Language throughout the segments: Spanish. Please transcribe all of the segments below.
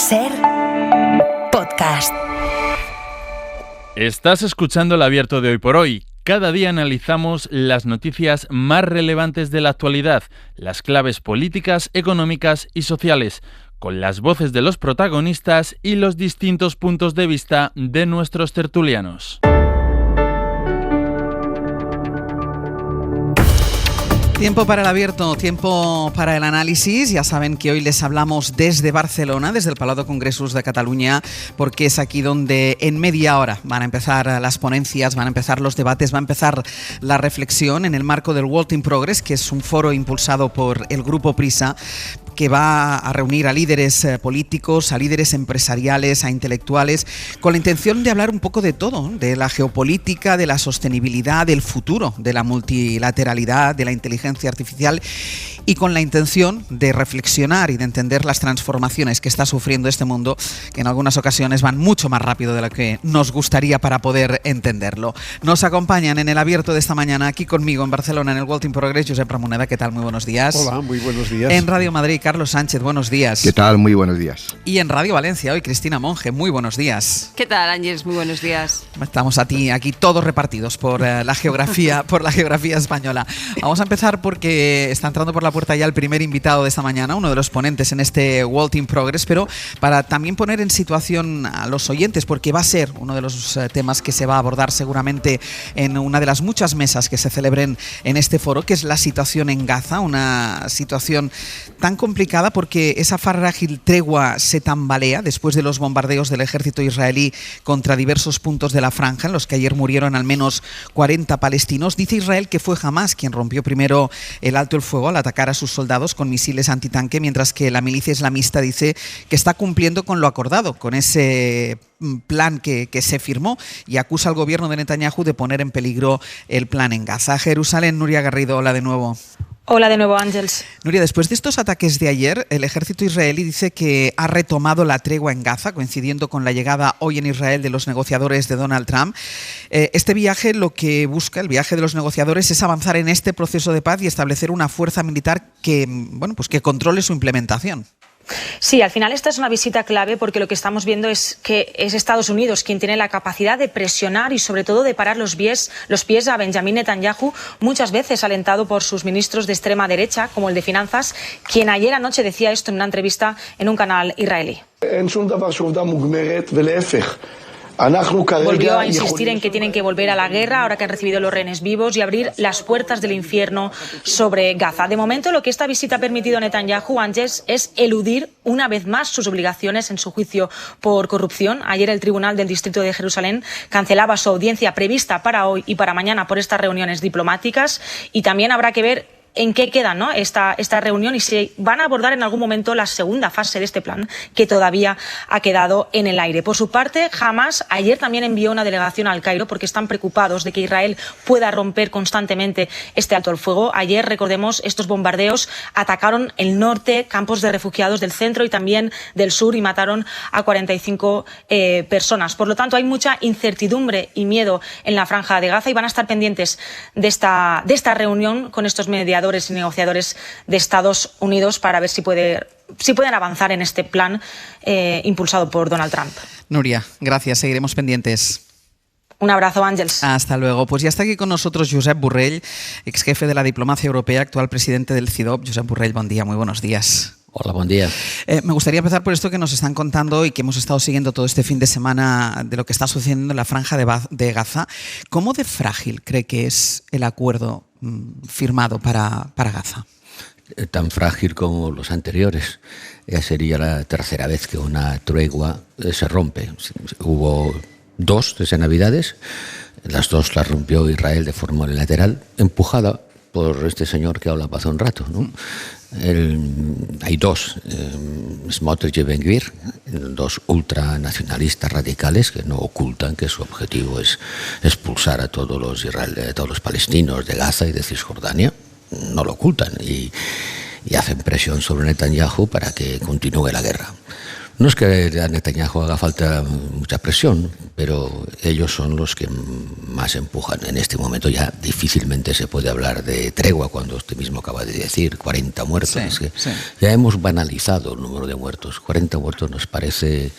SER Podcast. Estás escuchando El Abierto de Hoy por Hoy. Cada día analizamos las noticias más relevantes de la actualidad, las claves políticas, económicas y sociales, con las voces de los protagonistas y los distintos puntos de vista de nuestros tertulianos. Tiempo para el abierto, tiempo para el análisis. Ya saben que hoy les hablamos desde Barcelona, desde el Palau de Congressos de Cataluña, porque es aquí donde en media hora van a empezar las ponencias, van a empezar los debates, va a empezar la reflexión en el marco del World in Progress, que es un foro impulsado por el Grupo Prisa, que va a reunir a líderes políticos, a líderes empresariales, a intelectuales, con la intención de hablar un poco de todo, de la geopolítica, de la sostenibilidad, del futuro, de la multilateralidad, de la inteligencia artificial, y con la intención de reflexionar y de entender las transformaciones que está sufriendo este mundo, que en algunas ocasiones van mucho más rápido de lo que nos gustaría para poder entenderlo. Nos acompañan en el abierto de esta mañana, aquí conmigo en Barcelona, en el World in Progress, Josep Ramoneda. ¿Qué tal? Muy buenos días. Hola, muy buenos días. En Radio Madrid, Carlos Sánchez, buenos días. ¿Qué tal? Muy buenos días. Y en Radio Valencia, hoy Cristina Monge, muy buenos días. ¿Qué tal, Ángeles? Muy buenos días. Estamos aquí todos repartidos por la geografía española. Vamos a empezar porque está entrando por la puerta ya el primer invitado de esta mañana, uno de los ponentes en este World in Progress, pero para también poner en situación a los oyentes, porque va a ser uno de los temas que se va a abordar seguramente en una de las muchas mesas que se celebren en este foro, que es la situación en Gaza, una situación tan complicada porque esa frágil tregua se tambalea después de los bombardeos del ejército israelí contra diversos puntos de la franja, en los que ayer murieron al menos 40 palestinos. Dice Israel que fue Hamás quien rompió primero el alto el fuego al atacar a sus soldados con misiles antitanque, mientras que la milicia islamista dice que está cumpliendo con lo acordado, con ese plan que se firmó, y acusa al gobierno de Netanyahu de poner en peligro el plan en Gaza. Jerusalén, Nuria Garrido, hola de nuevo. Hola de nuevo, Ángeles. Nuria, después de estos ataques de ayer, el ejército israelí dice que ha retomado la tregua en Gaza, coincidiendo con la llegada hoy en Israel de los negociadores de Donald Trump. Este viaje, lo que busca, el viaje de los negociadores, es avanzar en este proceso de paz y establecer una fuerza militar que controle su implementación. Sí, al final esta es una visita clave porque lo que estamos viendo es que es Estados Unidos quien tiene la capacidad de presionar y sobre todo de parar los pies a Benjamin Netanyahu, muchas veces alentado por sus ministros de extrema derecha, como el de Finanzas, quien ayer anoche decía esto en una entrevista en un canal israelí. Volvió a insistir en que tienen que volver a la guerra ahora que han recibido los rehenes vivos y abrir las puertas del infierno sobre Gaza. De momento, lo que esta visita ha permitido a Netanyahu, Ángeles, es eludir una vez más sus obligaciones en su juicio por corrupción. Ayer el Tribunal del Distrito de Jerusalén cancelaba su audiencia prevista para hoy y para mañana por estas reuniones diplomáticas, y también habrá que ver en qué queda, ¿no?, esta reunión y si van a abordar en algún momento la segunda fase de este plan que todavía ha quedado en el aire. Por su parte, Hamás ayer también envió una delegación al Cairo porque están preocupados de que Israel pueda romper constantemente este alto el fuego. Ayer, recordemos, estos bombardeos atacaron el norte, campos de refugiados del centro y también del sur, y mataron a 45 personas. Por lo tanto, hay mucha incertidumbre y miedo en la franja de Gaza y van a estar pendientes de esta reunión con estos mediadores y negociadores de Estados Unidos para ver si pueden avanzar en este plan impulsado por Donald Trump. Nuria, gracias, seguiremos pendientes. Un abrazo, Ángeles. Hasta luego. Pues ya está aquí con nosotros Josep Borrell, ex jefe de la diplomacia europea, actual presidente del CIDOB. Josep Borrell, buen día, muy buenos días. Hola, buen día. Me gustaría empezar por esto que nos están contando y que hemos estado siguiendo todo este fin de semana de lo que está sucediendo en la franja de Gaza. ¿Cómo de frágil cree que es el acuerdo firmado para Gaza? Tan frágil como los anteriores. Ya sería la tercera vez que una tregua se rompe. Hubo dos desde Navidades, las dos las rompió Israel de forma unilateral, empujada por este señor que hablaba hace un rato, ¿no? Hay dos, Smotrich y Ben Gvir, dos ultranacionalistas radicales que no ocultan que su objetivo es expulsar a todos los palestinos de Gaza y de Cisjordania. No lo ocultan y hacen presión sobre Netanyahu para que continúe la guerra. No es que a Netanyahu haga falta mucha presión, pero ellos son los que más empujan. En este momento ya difícilmente se puede hablar de tregua cuando usted mismo acaba de decir 40 muertos. Sí, es que sí. ya hemos banalizado el número de muertos. 40 muertos nos parece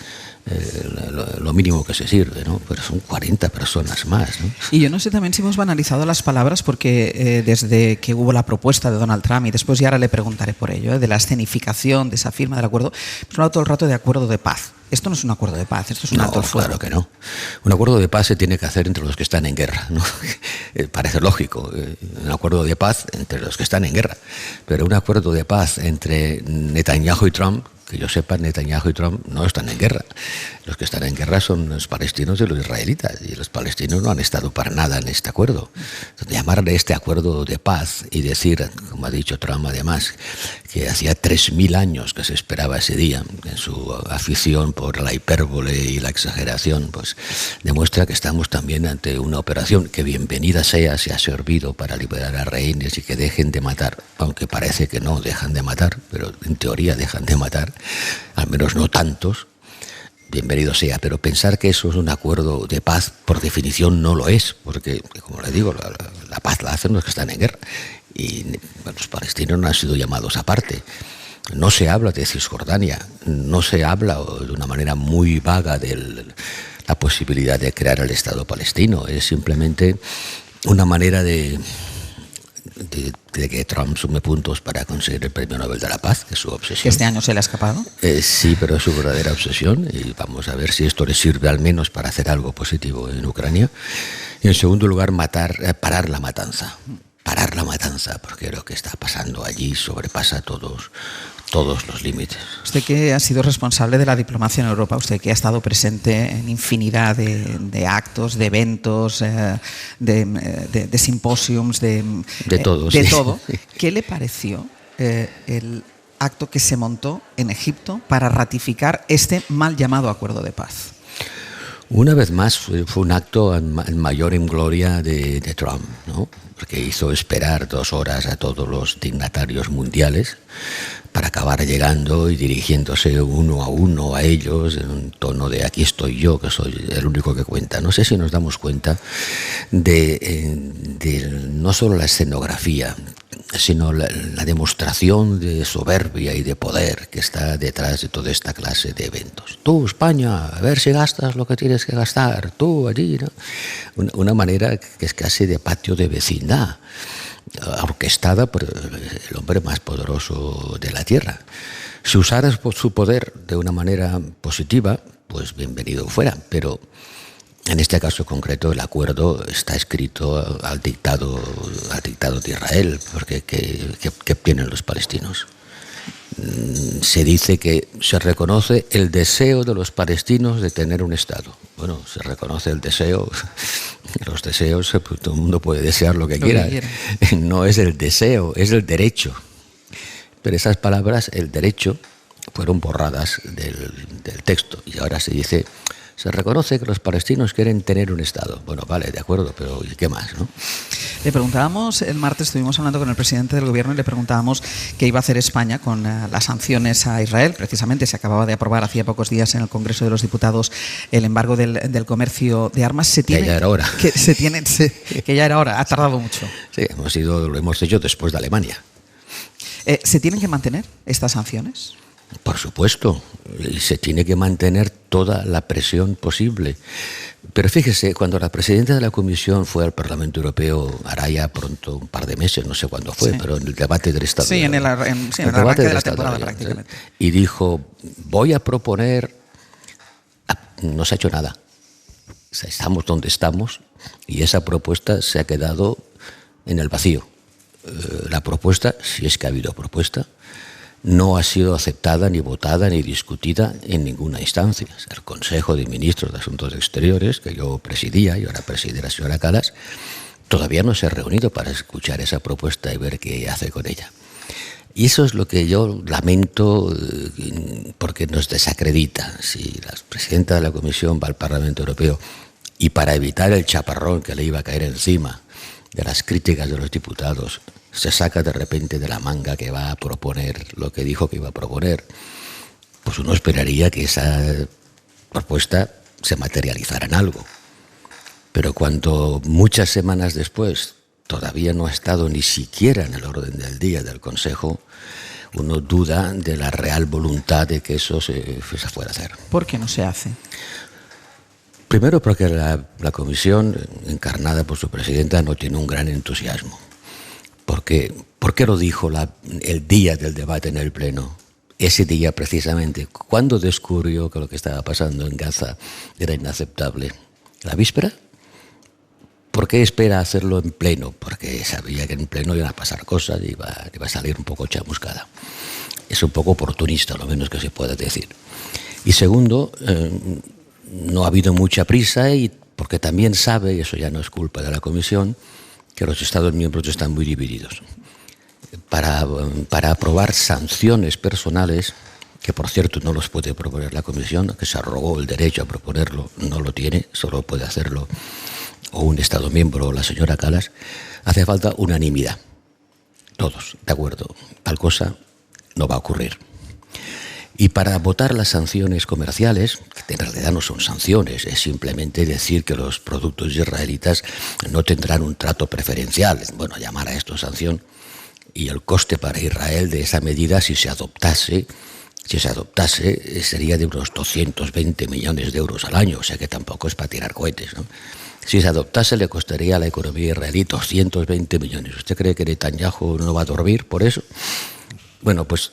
lo mínimo que se sirve, ¿no? Pero son 40 personas más, ¿no? Y yo no sé también si hemos banalizado las palabras porque desde que hubo la propuesta de Donald Trump, y después ya ahora le preguntaré por ello, de la escenificación de esa firma del acuerdo, hemos hablado todo el rato de acuerdo de paz. Esto no es un acuerdo de paz, esto es un alto el fuego. Claro que no. Un acuerdo de paz se tiene que hacer entre los que están en guerra, ¿no? Parece lógico, un acuerdo de paz entre los que están en guerra, pero un acuerdo de paz entre Netanyahu y Trump, que yo sepa, Netanyahu y Trump no están en guerra. Los que están en guerra son los palestinos y los israelitas, y los palestinos no han estado para nada en este acuerdo. Entonces, llamarle este acuerdo de paz y decir, como ha dicho Trump además, que hacía 3.000 años que se esperaba ese día, en su afición por la hipérbole y la exageración, pues demuestra que estamos también ante una operación que bienvenida sea, si ha servido para liberar a rehenes y que dejen de matar, aunque parece que no dejan de matar, pero en teoría dejan de matar, al menos no tantos. Bienvenido sea, pero pensar que eso es un acuerdo de paz, por definición no lo es, porque, como le digo, la paz la hacen los que están en guerra, y bueno, los palestinos no han sido llamados aparte. No se habla de Cisjordania, no se habla de una manera muy vaga de la posibilidad de crear el Estado palestino, es simplemente una manera de que Trump sume puntos para conseguir el Premio Nobel de la Paz, que es su obsesión. ¿Que este año se le ha escapado? Sí, pero es su verdadera obsesión, y vamos a ver si esto le sirve al menos para hacer algo positivo en Ucrania. Y en segundo lugar, parar la matanza. Parar la matanza, porque lo que está pasando allí sobrepasa todos los límites. Usted que ha sido responsable de la diplomacia en Europa, usted que ha estado presente en infinidad de actos, de eventos, de simposiums, de todo, de sí. todo. ¿Qué le pareció el acto que se montó en Egipto para ratificar este mal llamado acuerdo de paz? Una vez más fue un acto en mayor gloria de Trump, ¿no? Porque hizo esperar 2 horas a todos los dignatarios mundiales para acabar llegando y dirigiéndose uno a uno a ellos en un tono de aquí estoy yo, que soy el único que cuenta. No sé si nos damos cuenta de no solo la escenografía, sino la demostración de soberbia y de poder que está detrás de toda esta clase de eventos. Tú, España, a ver si gastas lo que tienes que gastar, tú allí, ¿no? Una manera que es casi de patio de vecindad, orquestada por el hombre más poderoso de la Tierra. Si usaras su poder de una manera positiva, pues bienvenido fuera, pero en este caso concreto el acuerdo está escrito al dictado de Israel, porque ¿qué tienen los palestinos? Se dice que se reconoce el deseo de los palestinos de tener un Estado. Bueno, se reconoce el deseo, los deseos, pues todo el mundo puede desear lo que quiera. No es el deseo, es el derecho. Pero esas palabras, el derecho, fueron borradas del texto, y ahora se dice, se reconoce que los palestinos quieren tener un Estado. Bueno, vale, de acuerdo, pero ¿y qué más, no? Le preguntábamos, el martes estuvimos hablando con el presidente del gobierno y le preguntábamos qué iba a hacer España con las sanciones a Israel. Precisamente se acababa de aprobar hacía pocos días en el Congreso de los Diputados el embargo del comercio de armas. Que ya era hora. Que ya era hora, ha tardado mucho. Sí, lo hemos hecho después de Alemania. ¿Se tienen que mantener estas sanciones? Por supuesto, y se tiene que mantener toda la presión posible. Pero fíjese, cuando la presidenta de la Comisión fue al Parlamento Europeo, hará ya pronto un par de meses, no sé cuándo fue, sí, pero en el debate del Estado. Sí, en el arranque de la temporada prácticamente. Y dijo, voy a proponer, no se ha hecho nada. O sea, estamos donde estamos y esa propuesta se ha quedado en el vacío. La propuesta, si es que ha habido propuesta, no ha sido aceptada, ni votada, ni discutida en ninguna instancia. El Consejo de Ministros de Asuntos Exteriores, que yo presidía y ahora preside la señora Kallas, todavía no se ha reunido para escuchar esa propuesta y ver qué hace con ella. Y eso es lo que yo lamento, porque nos desacredita. Si la presidenta de la Comisión va al Parlamento Europeo y para evitar el chaparrón que le iba a caer encima de las críticas de los diputados, se saca de repente de la manga que va a proponer lo que dijo que iba a proponer, pues uno esperaría que esa propuesta se materializara en algo. Pero cuando muchas semanas después todavía no ha estado ni siquiera en el orden del día del Consejo, uno duda de la real voluntad de que eso se fuera a hacer. ¿Por qué no se hace? Primero porque la comisión, encarnada por su presidenta, no tiene un gran entusiasmo. ¿Por qué lo dijo el día del debate en el Pleno? Ese día precisamente, cuando descubrió que lo que estaba pasando en Gaza era inaceptable. ¿La víspera? ¿Por qué espera hacerlo en pleno? Porque sabía que en pleno iban a pasar cosas y iba a salir un poco chamuscada. Es un poco oportunista, lo menos que se puede decir. Y segundo, no ha habido mucha prisa y porque también sabe, y eso ya no es culpa de la Comisión, que los Estados miembros están muy divididos. Para aprobar sanciones personales, que por cierto no los puede proponer la Comisión, que se arrogó el derecho a proponerlo, no lo tiene, solo puede hacerlo o un Estado miembro o la señora Kallas, hace falta unanimidad. Todos, de acuerdo, tal cosa no va a ocurrir. Y para votar las sanciones comerciales, que en realidad no son sanciones, es simplemente decir que los productos israelitas no tendrán un trato preferencial, bueno, llamar a esto sanción, y el coste para Israel de esa medida, si se adoptase, sería de unos 220 millones de euros al año, o sea que tampoco es para tirar cohetes, ¿no? Si se adoptase, le costaría a la economía israelí 220 millones. ¿Usted cree que Netanyahu no va a dormir por eso? Bueno, pues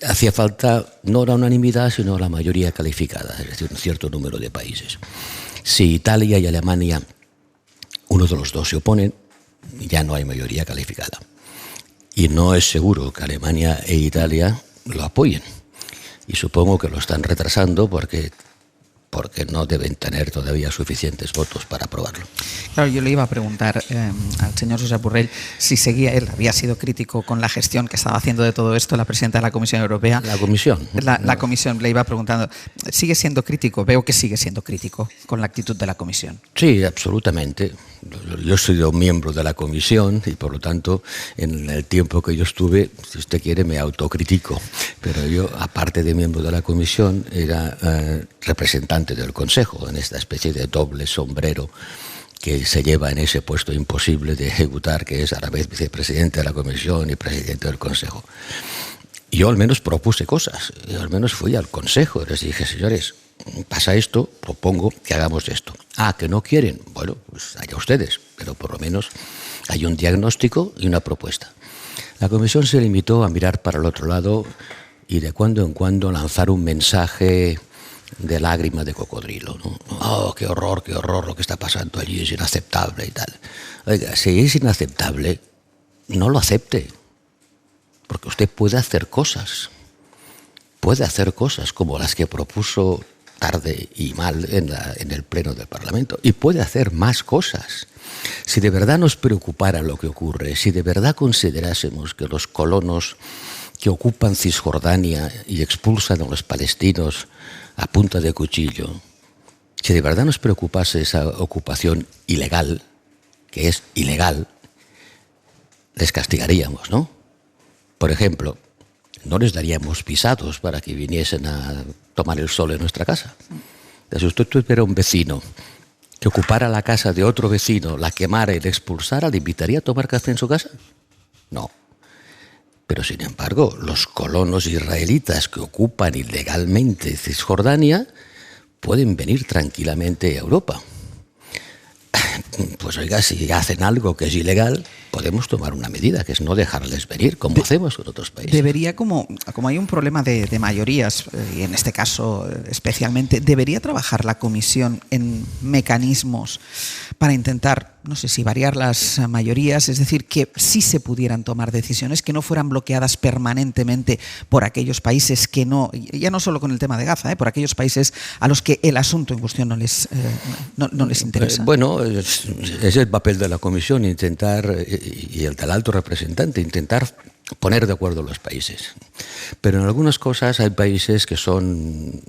hacía falta no la unanimidad, sino la mayoría calificada, es decir, un cierto número de países. Si Italia y Alemania, uno de los dos se oponen, ya no hay mayoría calificada. Y no es seguro que Alemania e Italia lo apoyen. Y supongo que lo están retrasando porque no deben tener todavía suficientes votos para aprobarlo. Claro, yo le iba a preguntar al señor Josep Borrell si seguía, él había sido crítico con la gestión que estaba haciendo de todo esto la presidenta de la Comisión Europea. La Comisión. La Comisión, le iba preguntando, ¿sigue siendo crítico? Veo que sigue siendo crítico con la actitud de la Comisión. Sí, absolutamente. Yo soy un miembro de la Comisión y por lo tanto en el tiempo que yo estuve, si usted quiere, me autocritico. Pero yo, aparte de miembro de la Comisión, era representante del Consejo en esta especie de doble sombrero que se lleva en ese puesto imposible de ejecutar, que es a la vez vicepresidente de la Comisión y presidente del Consejo. Yo al menos propuse cosas, yo al menos fui al Consejo y les dije, señores, pasa esto, propongo que hagamos esto. Ah, que no quieren, bueno, pues allá ustedes, pero por lo menos hay un diagnóstico y una propuesta. La Comisión se limitó a mirar para el otro lado y de cuando en cuando lanzar un mensaje de lágrima de cocodrilo, ¿no? Oh, qué horror lo que está pasando allí, es inaceptable y tal. Oiga, si es inaceptable, no lo acepte, porque usted puede hacer cosas como las que propuso tarde y mal en el Pleno del Parlamento, y puede hacer más cosas. Si de verdad nos preocupara lo que ocurre, si de verdad considerásemos que los colonos que ocupan Cisjordania y expulsan a los palestinos a punta de cuchillo, si de verdad nos preocupase esa ocupación ilegal, que es ilegal, les castigaríamos, ¿no? Por ejemplo, no les daríamos visados para que viniesen a tomar el sol en nuestra casa. Si usted tuviera un vecino que ocupara la casa de otro vecino, la quemara y le expulsara, ¿le invitaría a tomar café en su casa? No. Pero sin embargo, los colonos israelitas que ocupan ilegalmente Cisjordania pueden venir tranquilamente a Europa. Pues oiga, si hacen algo que es ilegal, podemos tomar una medida, que es no dejarles venir, como hacemos con otros países. Debería, como hay un problema de mayorías, y en este caso especialmente, ¿debería trabajar la Comisión en mecanismos para intentar, no sé si variar las mayorías, es decir, que sí se pudieran tomar decisiones, que no fueran bloqueadas permanentemente por aquellos países que no, ya no solo con el tema de Gaza, por aquellos países a los que el asunto en cuestión no les interesa? Bueno, es el papel de la Comisión intentar, y el del alto representante, intentar poner de acuerdo a los países. Pero en algunas cosas hay países que son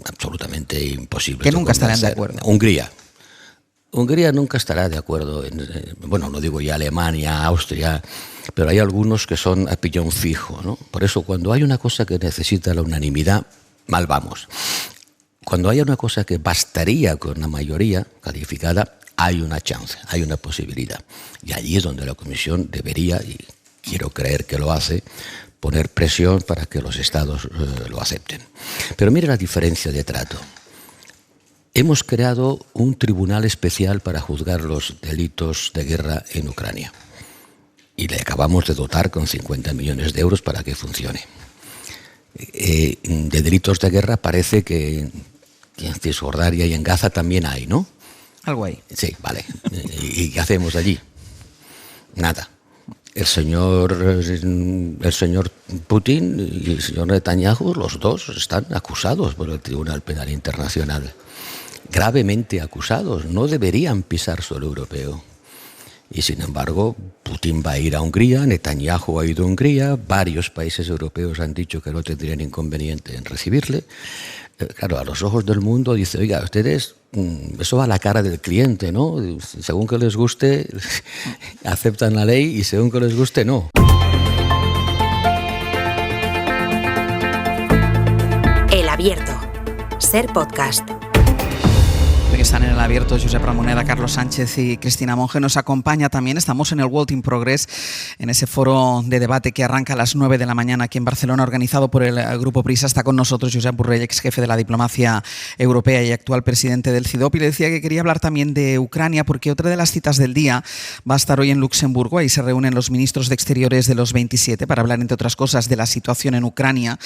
absolutamente imposibles. Que nunca estarán de acuerdo. Hungría. Hungría nunca estará de acuerdo, bueno, no digo ya Alemania, Austria, pero hay algunos que son a pillón fijo, ¿no? Por eso, cuando hay una cosa que necesita la unanimidad, mal vamos. Cuando hay una cosa que bastaría con una mayoría calificada, hay una chance, hay una posibilidad. Y allí es donde la Comisión debería, y quiero creer que lo hace, poner presión para que los Estados lo acepten. Pero mire la diferencia de trato. Hemos creado un tribunal especial para juzgar los delitos de guerra en Ucrania. Y le acabamos de dotar con 50 millones de euros para que funcione. De delitos de guerra parece que en Cisjordania y en Gaza también hay, ¿no? Algo ahí. Sí, vale. ¿Y qué hacemos allí? Nada. El señor Putin y el señor Netanyahu, los dos, están acusados por el Tribunal Penal Internacional. Gravemente acusados. No deberían pisar suelo europeo. Y sin embargo, Putin va a ir a Hungría, Netanyahu ha ido a Hungría, varios países europeos han dicho que no tendrían inconveniente en recibirle. Claro, a los ojos del mundo dice, oiga, ustedes, eso va a la cara del cliente, ¿no? Según que les guste, aceptan la ley y según que les guste, no. El Abierto. Ser podcast. Que están en el abierto, Josep Ramoneda, Carlos Sánchez y Cristina Monge nos acompaña también. Estamos en el World in Progress, en ese foro de debate que arranca a las 9 de la mañana aquí en Barcelona, organizado por el Grupo Prisa. Está con nosotros Josep Borrell, ex jefe de la diplomacia europea y actual presidente del CIDOP. Y le decía que quería hablar también de Ucrania, porque otra de las citas del día va a estar hoy en Luxemburgo. Ahí se reúnen los ministros de Exteriores de los 27 para hablar, entre otras cosas, de la situación en Ucrania.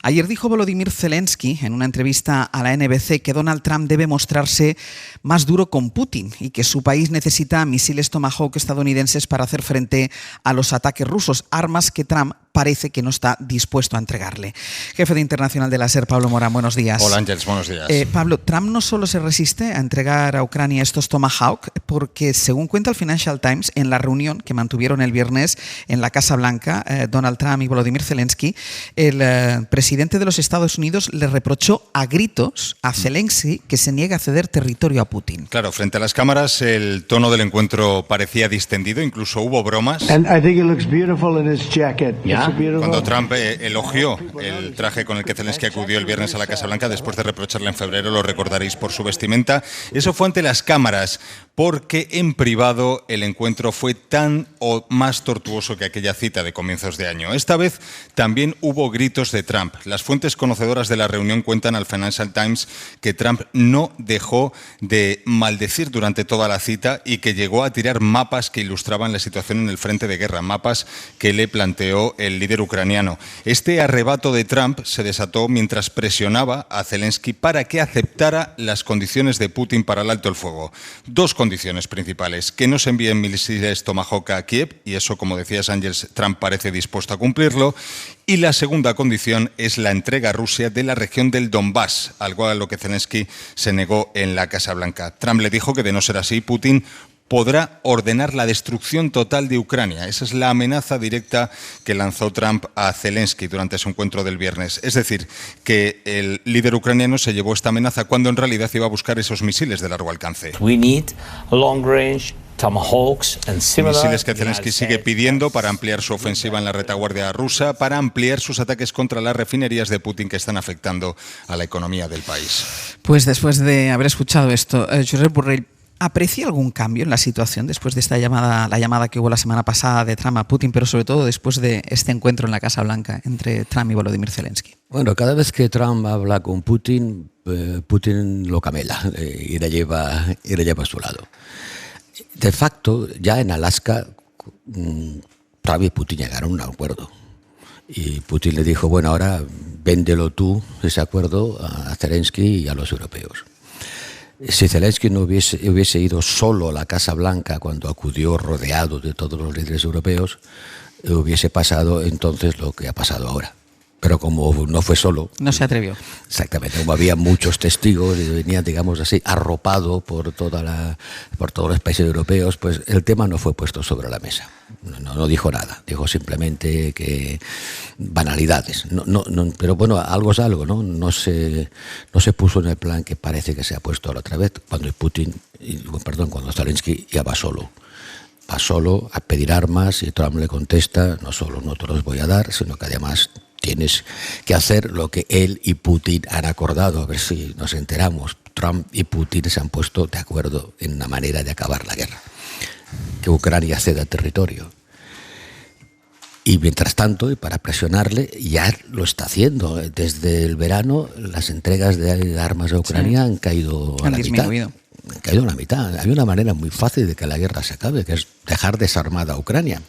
Ayer dijo Volodymyr Zelensky en una entrevista a la NBC que Donald Trump debe mostrarse más duro con Putin y que su país necesita misiles Tomahawk estadounidenses para hacer frente a los ataques rusos, armas que Trump parece que no está dispuesto a entregarle. Jefe de Internacional de la SER, Pablo Morán, buenos días. Hola Ángels, buenos días. Pablo, Trump no solo se resiste a entregar a Ucrania estos Tomahawk, porque según cuenta el Financial Times, en la reunión que mantuvieron el viernes en la Casa Blanca, Donald Trump y Volodymyr Zelensky, el presidente de los Estados Unidos le reprochó a gritos a Zelensky que se niega a ceder territorio a Putin. Claro, frente a las cámaras el tono del encuentro parecía distendido, incluso hubo bromas. And I think it looks beautiful in his jacket. Yeah. Cuando Trump elogió el traje con el que Zelensky acudió el viernes a la Casa Blanca después de reprocharle en febrero, lo recordaréis por su vestimenta, eso fue ante las cámaras, porque en privado el encuentro fue tan o más tortuoso que aquella cita de comienzos de año. Esta vez también hubo gritos de Trump. Las fuentes conocedoras de la reunión cuentan al Financial Times que Trump no dejó de maldecir durante toda la cita y que llegó a tirar mapas que ilustraban la situación en el frente de guerra, mapas que le planteó el líder ucraniano. Este arrebato de Trump se desató mientras presionaba a Zelensky para que aceptara las condiciones de Putin para el alto el fuego. Dos condiciones principales: que no se envíen misiles Tomahawk a Kiev, y eso, como decías Ángels, Trump parece dispuesto a cumplirlo. Y la segunda condición es la entrega a Rusia de la región del Donbass, algo a lo que Zelensky se negó en la Casa Blanca. Trump le dijo que, de no ser así, Putin podrá ordenar la destrucción total de Ucrania. Esa es la amenaza directa que lanzó Trump a Zelensky durante su encuentro del viernes. Es decir, que el líder ucraniano se llevó esta amenaza cuando en realidad iba a buscar esos misiles de largo alcance. We need long range Tomahawks and similar. Misiles que Zelensky sigue pidiendo para ampliar su ofensiva en la retaguardia rusa, para ampliar sus ataques contra las refinerías de Putin que están afectando a la economía del país. Pues después de haber escuchado esto, Josep Borrell, ¿aprecia algún cambio en la situación después de esta llamada, la llamada que hubo la semana pasada de Trump a Putin, pero sobre todo después de este encuentro en la Casa Blanca entre Trump y Volodymyr Zelensky? Bueno, cada vez que Trump habla con Putin, Putin lo camela y le lleva a su lado. De facto, ya en Alaska, Trump y Putin llegaron a un acuerdo. Y Putin le dijo, bueno, ahora véndelo tú, ese acuerdo, a Zelensky y a los europeos. Si Zelensky no hubiese ido solo a la Casa Blanca cuando acudió rodeado de todos los líderes europeos, hubiese pasado entonces lo que ha pasado ahora. Pero como no fue solo... No se atrevió. Exactamente, como había muchos testigos y venía, digamos así, arropado por todos los países europeos, pues el tema no fue puesto sobre la mesa. No dijo nada, dijo simplemente que banalidades. Pero bueno, algo es algo, ¿no? No se puso en el plan que parece que se ha puesto la otra vez, cuando Zelensky ya va solo. Va solo a pedir armas y Trump le contesta, no solo no te los voy a dar, sino que además tienes que hacer lo que él y Putin han acordado. A ver si nos enteramos. Trump y Putin se han puesto de acuerdo en una manera de acabar la guerra. Que Ucrania ceda territorio. Y mientras tanto, y para presionarle, ya lo está haciendo. Desde el verano, las entregas de armas a Ucrania han caído a la mitad. Han caído a la mitad. Hay una manera muy fácil de que la guerra se acabe, que es dejar desarmada a Ucrania.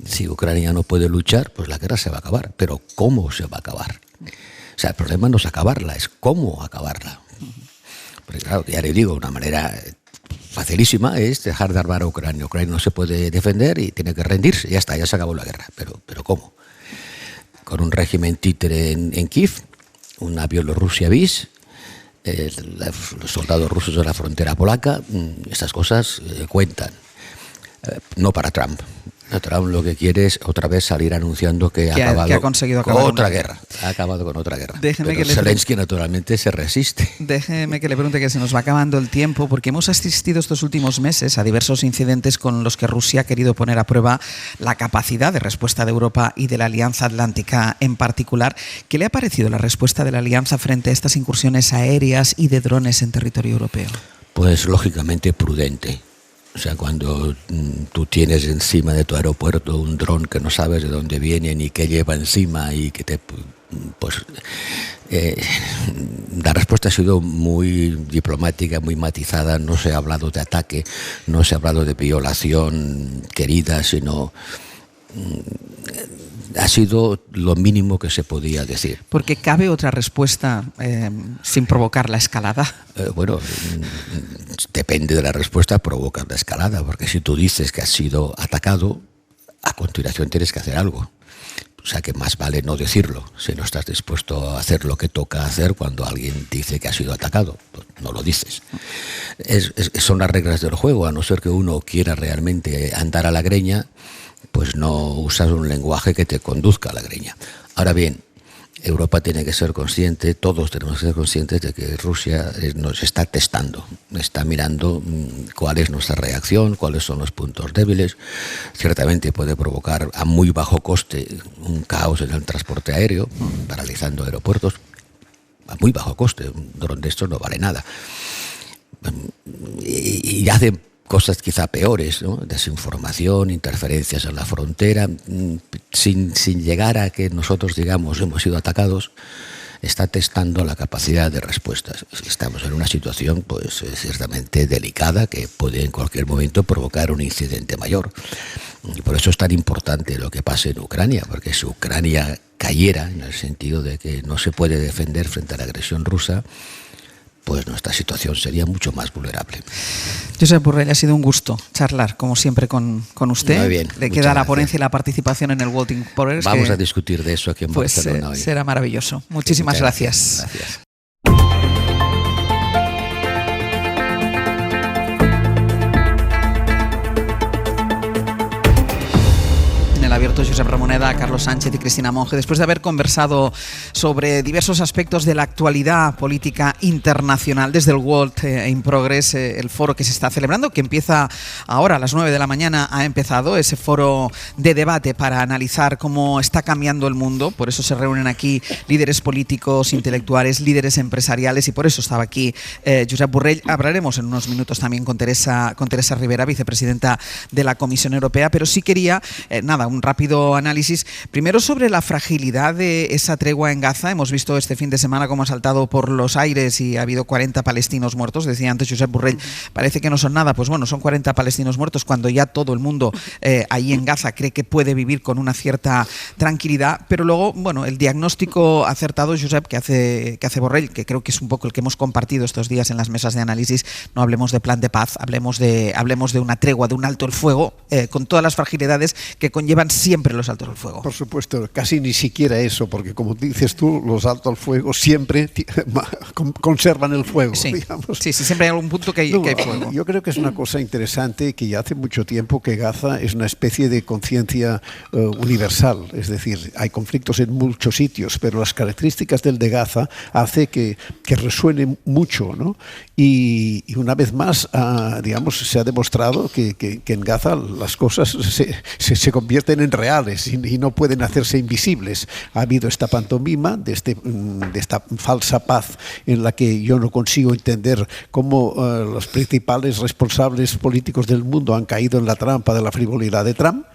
Si Ucrania no puede luchar, pues la guerra se va a acabar. Pero ¿cómo se va a acabar? O sea, el problema no es acabarla, es cómo acabarla. Porque claro, ya le digo, una manera facilísima es dejar de armar a Ucrania. Ucrania no se puede defender y tiene que rendirse. Ya está, ya se acabó la guerra. Pero ¿cómo? Con un régimen títere en Kiev, una Bielorrusia bis, los soldados rusos de la frontera polaca, estas cosas cuentan. No para Trump. Trump lo que quiere es otra vez salir anunciando que ha conseguido acabar otra guerra. Ha acabado con otra guerra. Pero Zelensky naturalmente se resiste. Déjeme que le pregunte, que se nos va acabando el tiempo, porque hemos asistido estos últimos meses a diversos incidentes con los que Rusia ha querido poner a prueba la capacidad de respuesta de Europa y de la Alianza Atlántica en particular. ¿Qué le ha parecido la respuesta de la Alianza frente a estas incursiones aéreas y de drones en territorio europeo? Pues lógicamente prudente. O sea, cuando tú tienes encima de tu aeropuerto un dron que no sabes de dónde viene ni qué lleva encima y que te... la respuesta ha sido muy diplomática, muy matizada. No se ha hablado de ataque, no se ha hablado de violación querida, sino... ha sido lo mínimo que se podía decir. ¿Porque cabe otra respuesta sin provocar la escalada? Bueno, depende de la respuesta, provoca la escalada, porque si tú dices que has sido atacado, a continuación tienes que hacer algo. O sea que más vale no decirlo, si no estás dispuesto a hacer lo que toca hacer cuando alguien dice que ha sido atacado, pues no lo dices. Son las reglas del juego, a no ser que uno quiera realmente andar a la greña, pues no usas un lenguaje que te conduzca a la greña. Ahora bien, Europa tiene que ser consciente, todos tenemos que ser conscientes de que Rusia nos está testando, está mirando cuál es nuestra reacción, cuáles son los puntos débiles. Ciertamente puede provocar a muy bajo coste un caos en el transporte aéreo, paralizando aeropuertos, a muy bajo coste, un dron de estos no vale nada. Y hace cosas quizá peores, ¿no? Desinformación, interferencias en la frontera, sin llegar a que nosotros digamos hemos sido atacados. Está testando la capacidad de respuestas. Estamos en una situación pues ciertamente delicada que puede en cualquier momento provocar un incidente mayor. Y por eso es tan importante lo que pase en Ucrania, porque si Ucrania cayera, en el sentido de que no se puede defender frente a la agresión rusa, pues nuestra situación sería mucho más vulnerable. Josep Borrell, ha sido un gusto charlar, como siempre, con usted. Muy bien. Le queda la ponencia y la participación en el Walking Progress. Vamos a discutir de eso aquí en Barcelona hoy. Será maravilloso. Muchísimas gracias. Gracias. Abierto, Josep Ramoneda, Carlos Sánchez y Cristina Monge, después de haber conversado sobre diversos aspectos de la actualidad política internacional desde el World in Progress, el foro que se está celebrando, que empieza ahora a las 9 de la mañana, ha empezado ese foro de debate para analizar cómo está cambiando el mundo. Por eso se reúnen aquí líderes políticos, intelectuales, líderes empresariales, y por eso estaba aquí Josep Borrell. Hablaremos en unos minutos también con Teresa Rivera, vicepresidenta de la Comisión Europea, pero sí quería, un rápido análisis, primero sobre la fragilidad de esa tregua en Gaza. Hemos visto este fin de semana cómo ha saltado por los aires y ha habido 40 palestinos muertos. Decía antes Josep Borrell, parece que no son nada. Pues bueno, son 40 palestinos muertos cuando ya todo el mundo ahí en Gaza cree que puede vivir con una cierta tranquilidad. Pero luego, bueno, el diagnóstico acertado, Josep, que hace Borrell, que creo que es un poco el que hemos compartido estos días en las mesas de análisis. No hablemos de plan de paz, hablemos de una tregua, de un alto el fuego, con todas las fragilidades que conllevan duran siempre los altos al fuego. Por supuesto, casi ni siquiera eso, porque como dices tú, los altos al fuego siempre conservan el fuego. Sí, digamos. sí, siempre hay algún punto que hay fuego. Yo creo que es una cosa interesante que ya hace mucho tiempo que Gaza es una especie de conciencia universal, es decir, hay conflictos en muchos sitios, pero las características del de Gaza hace que resuene mucho, ¿no? Y una vez más, digamos, se ha demostrado que en Gaza las cosas se convierten en reales y no pueden hacerse invisibles. Ha habido esta pantomima de esta falsa paz en la que yo no consigo entender cómo los principales responsables políticos del mundo han caído en la trampa de la frivolidad de Trump,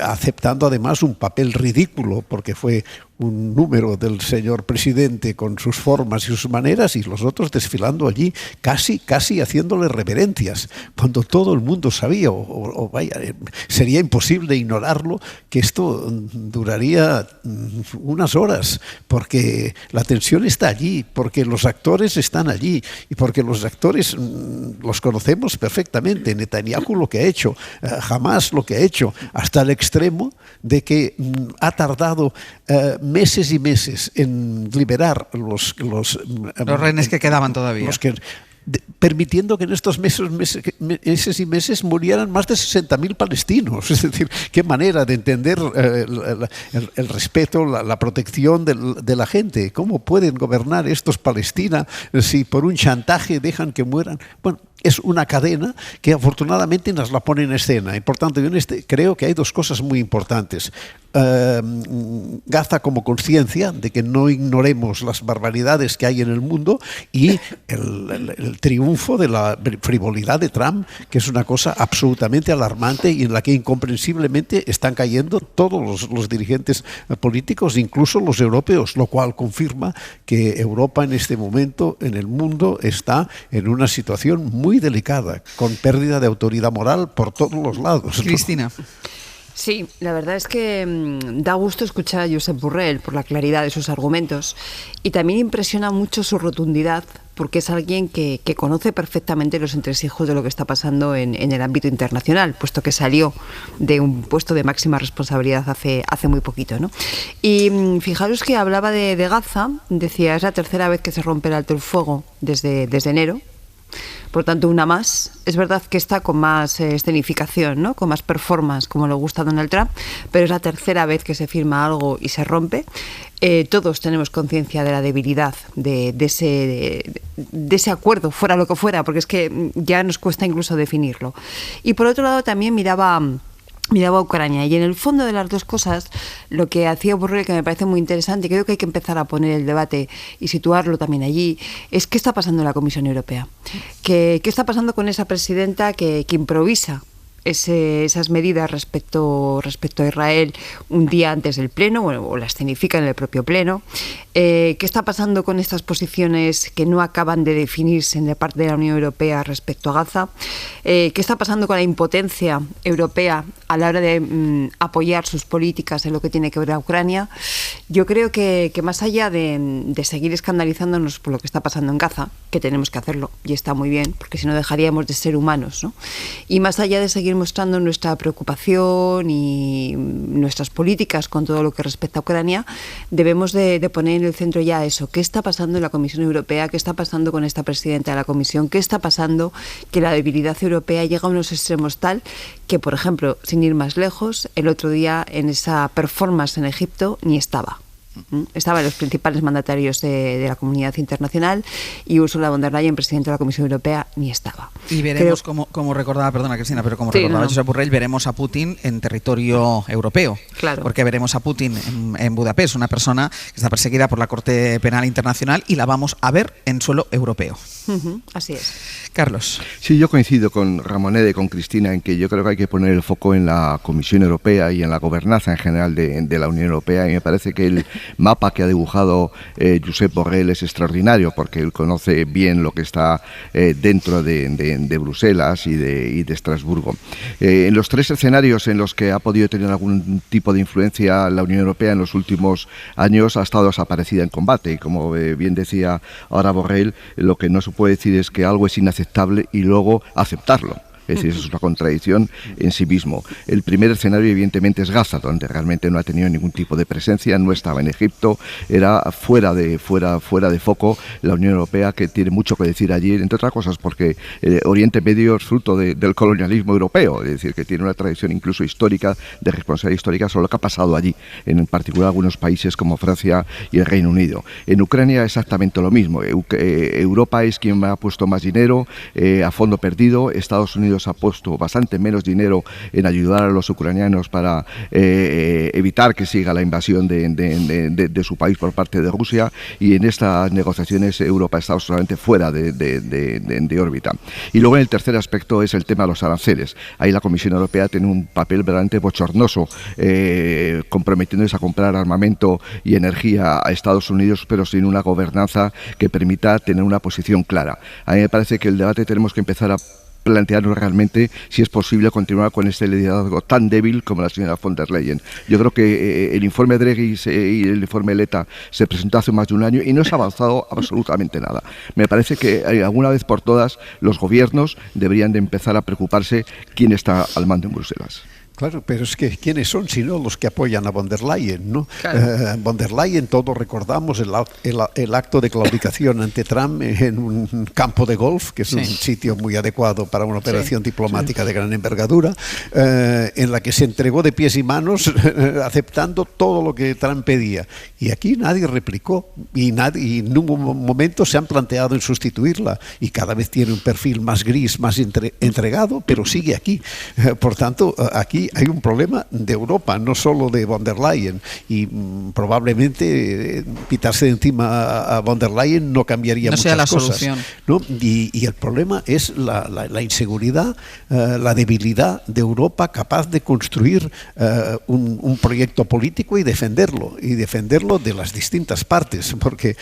aceptando además un papel ridículo, porque fue un número del señor presidente con sus formas y sus maneras, y los otros desfilando allí casi haciéndole reverencias, cuando todo el mundo sabía, o vaya, sería imposible ignorarlo, que esto duraría unas horas, porque la tensión está allí, porque los actores están allí, y porque los actores los conocemos perfectamente. Netanyahu lo que ha hecho, Hamas lo que ha hecho, hasta el extremo de que ha tardado meses y meses en liberar los rehenes que quedaban todavía. Permitiendo que en estos meses y meses murieran más de 60.000 palestinos. Es decir, qué manera de entender el respeto, la protección de la gente. ¿Cómo pueden gobernar estos Palestina si por un chantaje dejan que mueran? Bueno, es una cadena que afortunadamente nos la pone en escena, y por tanto yo creo que hay dos cosas muy importantes. Gaza como conciencia de que no ignoremos las barbaridades que hay en el mundo, y el triunfo de la frivolidad de Trump, que es una cosa absolutamente alarmante y en la que incomprensiblemente están cayendo todos los dirigentes políticos, incluso los europeos, lo cual confirma que Europa en este momento en el mundo está en una situación muy delicada, con pérdida de autoridad moral por todos los lados. Cristina. Sí, la verdad es que da gusto escuchar a Josep Borrell por la claridad de sus argumentos, y también impresiona mucho su rotundidad, porque es alguien que conoce perfectamente los entresijos de lo que está pasando en el ámbito internacional, puesto que salió de un puesto de máxima responsabilidad hace muy poquito, ¿no? Y fijaros que hablaba de Gaza, decía, es la tercera vez que se rompe el alto el fuego desde enero. Por tanto, una más. Es verdad que está con más escenificación, ¿no? Con más performance, como le gusta a Donald Trump, pero es la tercera vez que se firma algo y se rompe. Todos tenemos conciencia de la debilidad de ese acuerdo, fuera lo que fuera, porque es que ya nos cuesta incluso definirlo. Y por otro lado también miraba a Ucrania, y en el fondo de las dos cosas lo que hacía Borrell, que me parece muy interesante y creo que hay que empezar a poner el debate y situarlo también allí, es qué está pasando en la Comisión Europea, qué está pasando con esa presidenta que improvisa esas medidas respecto a Israel un día antes del pleno, o la escenifica en el propio pleno. ¿Qué está pasando con estas posiciones que no acaban de definirse en la parte de la Unión Europea respecto a Gaza? ¿Qué está pasando con la impotencia europea a la hora de apoyar sus políticas en lo que tiene que ver a Ucrania? Yo creo que más allá de seguir escandalizándonos por lo que está pasando en Gaza, que tenemos que hacerlo y está muy bien, porque si no dejaríamos de ser humanos, ¿no? Y más allá de seguir mostrando nuestra preocupación y nuestras políticas con todo lo que respecta a Ucrania, debemos de poner en el centro ya eso. ¿Qué está pasando en la Comisión Europea? ¿Qué está pasando con esta presidenta de la Comisión? ¿Qué está pasando? Que la debilidad europea llega a unos extremos tal que, por ejemplo, sin ir más lejos, el otro día en esa performance en Egipto ni estaba. Estaban los principales mandatarios de la comunidad internacional, y Ursula von der Leyen, presidenta de la Comisión Europea, ni estaba. Y veremos, como recordaba, perdona Cristina, pero como recordaba Josep Borrell, veremos a Putin en territorio europeo. Claro. Porque veremos a Putin en Budapest, una persona que está perseguida por la Corte Penal Internacional, y la vamos a ver en suelo europeo. Así es. Carlos. Sí, yo coincido con Ramoneda y con Cristina en que yo creo que hay que poner el foco en la Comisión Europea y en la gobernanza en general de la Unión Europea, y me parece que el mapa que ha dibujado Josep Borrell es extraordinario, porque él conoce bien lo que está dentro de Bruselas y de Estrasburgo. En los tres escenarios en los que ha podido tener algún tipo de influencia la Unión Europea en los últimos años, ha estado desaparecida en combate, y como bien decía ahora Borrell, lo que no se puede decir es que algo es inaceptable y luego aceptarlo. Es decir, es una contradicción en sí mismo. El primer escenario evidentemente es Gaza, donde realmente no ha tenido ningún tipo de presencia, no estaba en Egipto, era fuera de foco la Unión Europea, que tiene mucho que decir allí, entre otras cosas porque Oriente Medio es fruto del colonialismo europeo, es decir, que tiene una tradición incluso histórica, de responsabilidad histórica sobre lo que ha pasado allí, en particular algunos países como Francia y el Reino Unido. En Ucrania exactamente lo mismo. Europa es quien ha puesto más dinero a fondo perdido. Estados Unidos ha puesto bastante menos dinero en ayudar a los ucranianos para evitar que siga la invasión de su país por parte de Rusia, y en estas negociaciones Europa ha estado solamente fuera de órbita. Y luego el tercer aspecto es el tema de los aranceles. Ahí la Comisión Europea tiene un papel verdaderamente bochornoso, comprometiéndose a comprar armamento y energía a Estados Unidos, pero sin una gobernanza que permita tener una posición clara. A mí me parece que el debate tenemos que empezar a plantearnos realmente si es posible continuar con este liderazgo tan débil como la señora von der Leyen. Yo creo que el informe Draghi y el informe Letta se presentó hace más de un año y no se ha avanzado absolutamente nada. Me parece que alguna vez por todas los gobiernos deberían de empezar a preocuparse quién está al mando en Bruselas. Claro, pero es que ¿quiénes son sino los que apoyan a von der Leyen, ¿no? Claro. Von der Leyen, todos recordamos el acto de claudicación ante Trump en un campo de golf, que es un sitio muy adecuado para una operación diplomática de gran envergadura, en la que se entregó de pies y manos aceptando todo lo que Trump pedía. Y aquí nadie replicó y en ningún momento se han planteado en sustituirla, y cada vez tiene un perfil más gris, más entregado, pero sigue aquí. Por tanto, aquí hay un problema de Europa, no solo de von der Leyen, y probablemente quitarse de encima a von der Leyen no cambiaría muchas sea la cosas, solución, ¿no? Y el problema es la inseguridad, la debilidad de Europa capaz de construir un proyecto político y defenderlo de las distintas partes, porque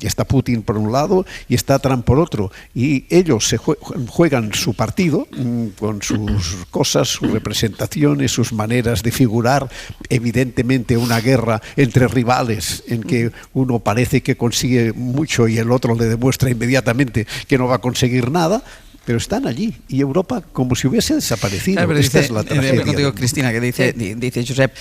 está Putin por un lado y está Trump por otro, y ellos se juegan su partido con sus cosas, su representación, sus maneras de figurar, evidentemente una guerra entre rivales en que uno parece que consigue mucho y el otro le demuestra inmediatamente que no va a conseguir nada, pero están allí, y Europa como si hubiese desaparecido. Claro, pero esta es la tragedia. Contigo, Cristina, que dice Josep,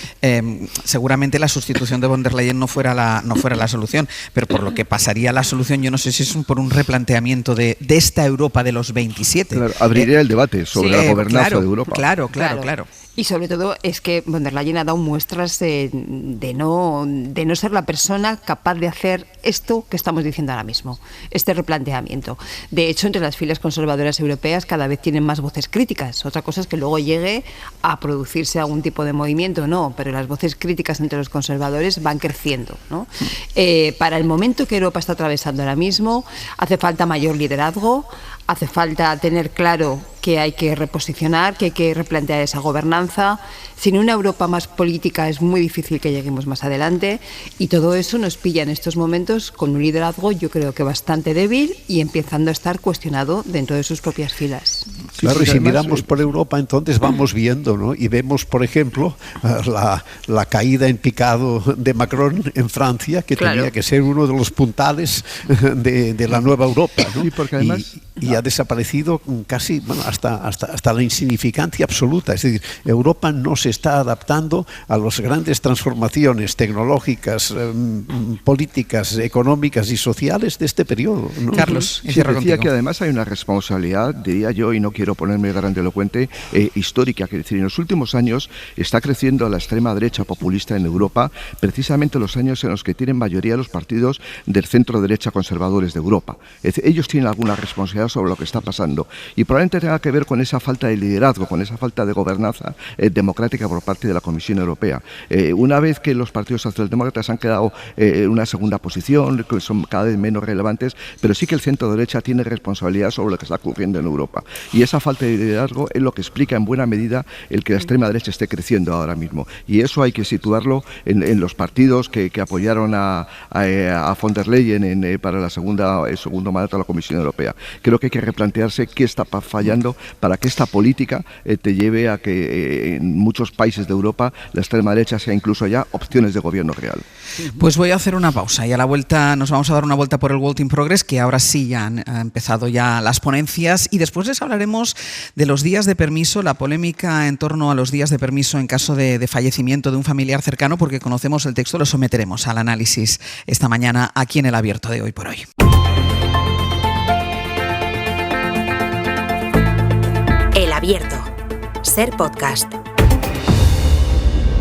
seguramente la sustitución de von der Leyen no fuera la solución, pero por lo que pasaría la solución, yo no sé si es por un replanteamiento de esta Europa de los 27. Claro, abriría el debate sobre la gobernanza de Europa. Claro. Y sobre todo es que von der Leyen ha dado muestras de no ser la persona capaz de hacer esto que estamos diciendo ahora mismo, este replanteamiento. De hecho, entre las filas conservadoras europeas cada vez tienen más voces críticas. Otra cosa es que luego llegue a producirse algún tipo de movimiento, no, pero las voces críticas entre los conservadores van creciendo, ¿no? Para el momento que Europa está atravesando ahora mismo, hace falta mayor liderazgo, hace falta tener claro que hay que reposicionar, que hay que replantear esa gobernanza. Sin una Europa más política es muy difícil que lleguemos más adelante, y todo eso nos pilla en estos momentos con un liderazgo, yo creo que bastante débil y empezando a estar cuestionado dentro de sus propias filas. Claro, y si miramos por Europa, entonces vamos viendo, ¿no? Y vemos, por ejemplo, la caída en picado de Macron en Francia, que tenía que ser uno de los puntales de la nueva Europa, ¿no? Sí, porque además y ha desaparecido casi, bueno, hasta la insignificancia absoluta. Es decir, Europa no se está adaptando a las grandes transformaciones tecnológicas, políticas, económicas y sociales de este periodo, ¿no? Carlos, sí, decía que además hay una responsabilidad, diría yo, y no quiero ponerme grandilocuente, histórica, que decir, en los últimos años está creciendo la extrema derecha populista en Europa, precisamente los años en los que tienen mayoría los partidos del centro derecha conservadores de Europa. Es decir, ellos tienen alguna responsabilidad sobre lo que está pasando, y probablemente tenga que ver con esa falta de liderazgo, con esa falta de gobernanza democrática por parte de la Comisión Europea. Una vez que los partidos socialdemócratas han quedado en una segunda posición, que son cada vez menos relevantes, pero sí que el centro derecha tiene responsabilidad sobre lo que está ocurriendo en Europa, y esa falta de liderazgo es lo que explica en buena medida el que la extrema derecha esté creciendo ahora mismo, y eso hay que situarlo en los partidos que apoyaron a von der Leyen para el segundo mandato de la Comisión Europea. Creo que hay que replantearse qué está fallando para que esta política te lleve a que en muchos países de Europa la extrema derecha sea incluso ya opciones de gobierno real. Pues voy a hacer una pausa y a la vuelta nos vamos a dar una vuelta por el World in Progress, que ahora sí ya han empezado ya las ponencias, y después les hablaremos de los días de permiso, la polémica en torno a los días de permiso en caso de fallecimiento de un familiar cercano, porque conocemos el texto, lo someteremos al análisis esta mañana aquí en El Abierto de Hoy por Hoy. El Abierto. Ser podcast.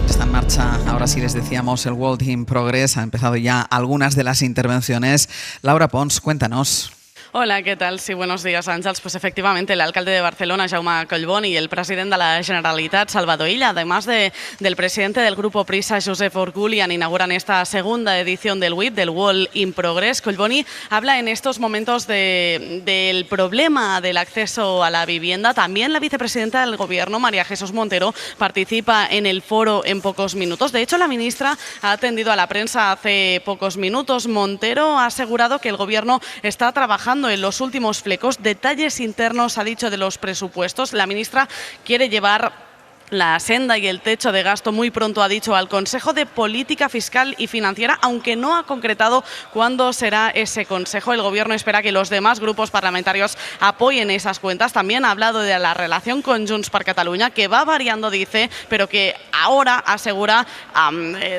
Está en marcha, ahora sí les decíamos, el World in Progress. Ha empezado ya algunas de las intervenciones. Laura Pons, cuéntanos. Hola, ¿qué tal? Sí, buenos días, Ángels. Pues efectivamente, el alcalde de Barcelona, Jaume Collboni, y el presidente de la Generalitat, Salvador Illa, además del presidente del Grupo Prisa, Josep Orgulian, inauguran esta segunda edición del WIP, del World in Progress. Collboni habla en estos momentos del problema del acceso a la vivienda. También la vicepresidenta del Gobierno, María Jesús Montero, participa en el foro en pocos minutos. De hecho, la ministra ha atendido a la prensa hace pocos minutos. Montero ha asegurado que el Gobierno está trabajando en los últimos flecos. Detalles internos, ha dicho, de los presupuestos. La ministra quiere llevar la senda y el techo de gasto muy pronto, ha dicho, al Consejo de Política Fiscal y Financiera, aunque no ha concretado cuándo será ese consejo. El Gobierno espera que los demás grupos parlamentarios apoyen esas cuentas. También ha hablado de la relación con Junts per Catalunya, que va variando, dice, pero que ahora, asegura,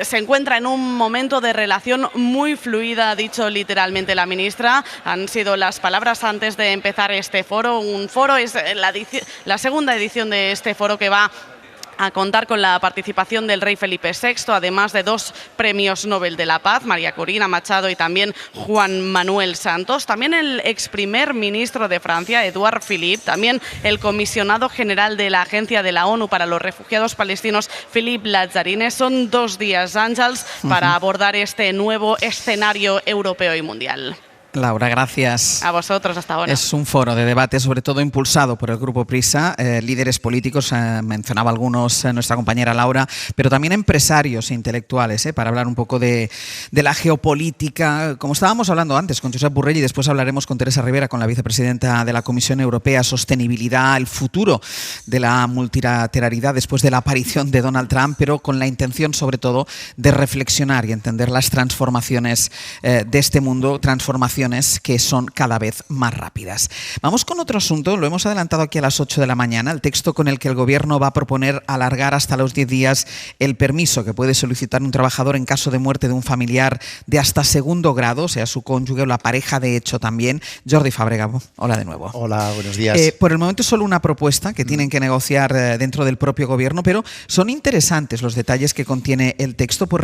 se encuentra en un momento de relación muy fluida, ha dicho literalmente la ministra. Han sido las palabras antes de empezar este foro. Un foro es la segunda edición de este foro, que va a contar con la participación del rey Felipe VI, además de 2 premios Nobel de la Paz, María Corina Machado y también Juan Manuel Santos. También el ex primer ministro de Francia, Edouard Philippe, también el comisionado general de la Agencia de la ONU para los Refugiados Palestinos, Philippe Lazzarini. Son 2 días, Ángels, para abordar este nuevo escenario europeo y mundial. Laura, gracias. A vosotros, hasta ahora. Es un foro de debate, sobre todo impulsado por el Grupo Prisa, líderes políticos, mencionaba algunos nuestra compañera Laura, pero también empresarios e intelectuales, para hablar un poco de la geopolítica, como estábamos hablando antes con Josep Borrell, y después hablaremos con Teresa Rivera, con la vicepresidenta de la Comisión Europea, sostenibilidad, el futuro de la multilateralidad después de la aparición de Donald Trump, pero con la intención sobre todo de reflexionar y entender las transformaciones de este mundo, transformaciones que son cada vez más rápidas. Vamos con otro asunto, lo hemos adelantado aquí a las 8 de la mañana, el texto con el que el Gobierno va a proponer alargar hasta los 10 días el permiso que puede solicitar un trabajador en caso de muerte de un familiar de hasta 2º grado, sea su cónyuge o la pareja de hecho también. Jordi Fàbrega, hola de nuevo. Hola, buenos días. Por el momento es solo una propuesta que tienen que negociar dentro del propio Gobierno, pero son interesantes los detalles que contiene el texto, por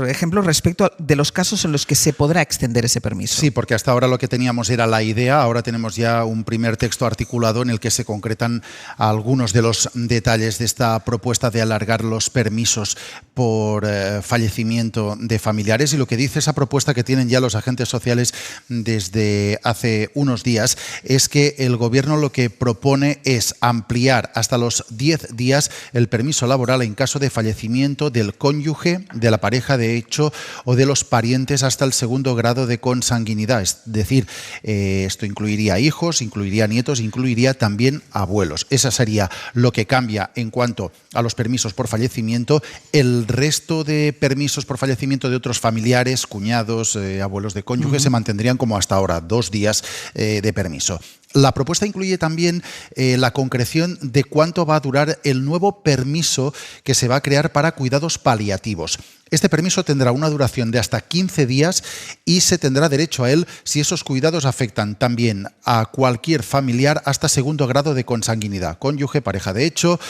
ejemplo, respecto de los casos en los que se podrá extender ese permiso. Sí, porque hasta ahora lo que teníamos era la idea, ahora tenemos ya un primer texto articulado en el que se concretan algunos de los detalles de esta propuesta de alargar los permisos por fallecimiento de familiares, y lo que dice esa propuesta que tienen ya los agentes sociales desde hace unos días es que el Gobierno lo que propone es ampliar hasta los 10 días el permiso laboral en caso de fallecimiento del cónyuge, de la pareja de hecho o de los parientes hasta el 2º grado de consanguinidad. Es decir, esto incluiría hijos, incluiría nietos, incluiría también abuelos. Esa sería lo que cambia en cuanto a los permisos por fallecimiento. El resto de permisos por fallecimiento de otros familiares, cuñados, abuelos de cónyuge, se mantendrían como hasta ahora, 2 días de permiso. La propuesta incluye también la concreción de cuánto va a durar el nuevo permiso que se va a crear para cuidados paliativos. Este permiso tendrá una duración de hasta 15 días y se tendrá derecho a él si esos cuidados afectan también a cualquier familiar hasta 2º grado de consanguinidad, cónyuge, pareja de hecho,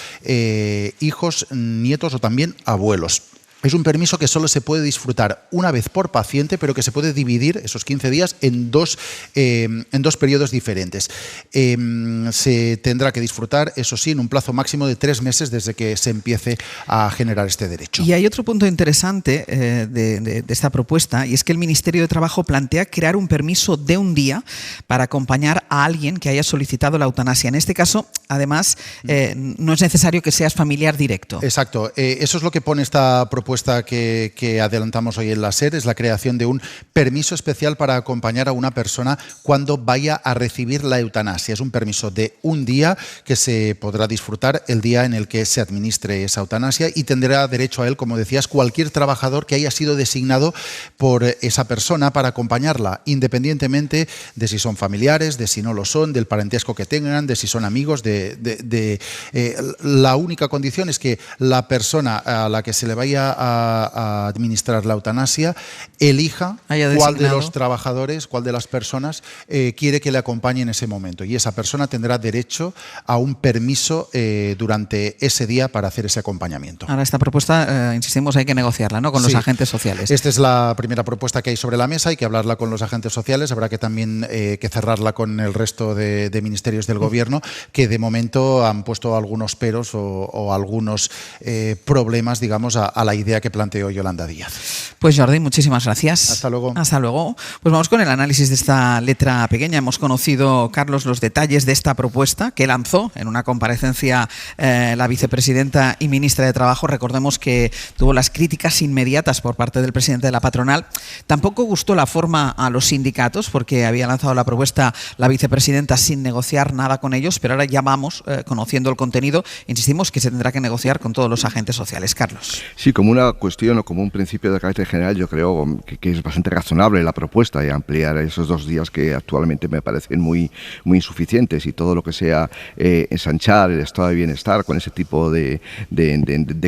hijos, nietos o también abuelos. Es un permiso que solo se puede disfrutar una vez por paciente, pero que se puede dividir esos 15 días en dos periodos diferentes. Se tendrá que disfrutar, eso sí, en un plazo máximo de 3 meses desde que se empiece a generar este derecho. Y hay otro punto interesante de esta propuesta, y es que el Ministerio de Trabajo plantea crear un permiso de un día para acompañar a alguien que haya solicitado la eutanasia. En este caso, además, no es necesario que seas familiar directo. Exacto. Eso es lo que pone esta propuesta propuesta que adelantamos hoy en la SER es la creación de un permiso especial para acompañar a una persona cuando vaya a recibir la eutanasia. Es un permiso de un día que se podrá disfrutar el día en el que se administre esa eutanasia y tendrá derecho a él, como decías, cualquier trabajador que haya sido designado por esa persona para acompañarla, independientemente de si son familiares, de si no lo son, del parentesco que tengan, de si son amigos. La única condición es que la persona a la que se le vaya a administrar la eutanasia elija cuál de los trabajadores, cuál de las personas quiere que le acompañe en ese momento. Y esa persona tendrá derecho a un permiso durante ese día para hacer ese acompañamiento. Ahora, esta propuesta, insistimos, hay que negociarla, ¿no?, con los agentes sociales. Esta es la primera propuesta que hay sobre la mesa, hay que hablarla con los agentes sociales, habrá que también que cerrarla con el resto de ministerios del Gobierno, que de momento han puesto algunos peros o algunos problemas, digamos, a la idea que planteó Yolanda Díaz. Pues Jordi, muchísimas gracias. Hasta luego. Hasta luego. Pues vamos con el análisis de esta letra pequeña. Hemos conocido, Carlos, los detalles de esta propuesta que lanzó en una comparecencia la vicepresidenta y ministra de Trabajo. Recordemos que tuvo las críticas inmediatas por parte del presidente de la patronal. Tampoco gustó la forma a los sindicatos, porque había lanzado la propuesta la vicepresidenta sin negociar nada con ellos, pero ahora ya vamos conociendo el contenido. Insistimos que se tendrá que negociar con todos los agentes sociales. Carlos. Sí, como una cuestión o como un principio de carácter general, yo creo que es bastante razonable la propuesta de ampliar esos 2 días que actualmente me parecen muy insuficientes, y todo lo que sea ensanchar el estado de bienestar con ese tipo de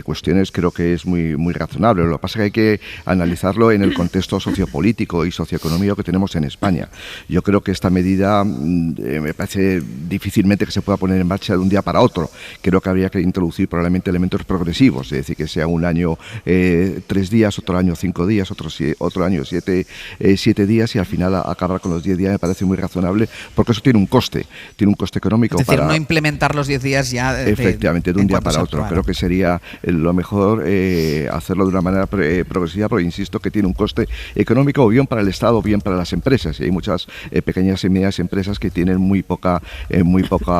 cuestiones creo que es muy razonable. Lo que pasa es que hay que analizarlo en el contexto sociopolítico y socioeconómico que tenemos en España. Yo creo que esta medida me parece difícilmente que se pueda poner en marcha de un día para otro. Creo que habría que introducir probablemente elementos progresivos, es decir, que sea un año 3 días, otro año 5 días, otro año 7 días, y al final acabar con los 10 días me parece muy razonable, porque eso tiene un coste económico. Es decir, no implementar los 10 días ya efectivamente, de un día para otro. Creo que sería lo mejor hacerlo de una manera progresiva, porque insisto que tiene un coste económico, o bien para el Estado o bien para las empresas, y hay muchas pequeñas y medianas empresas que tienen muy poca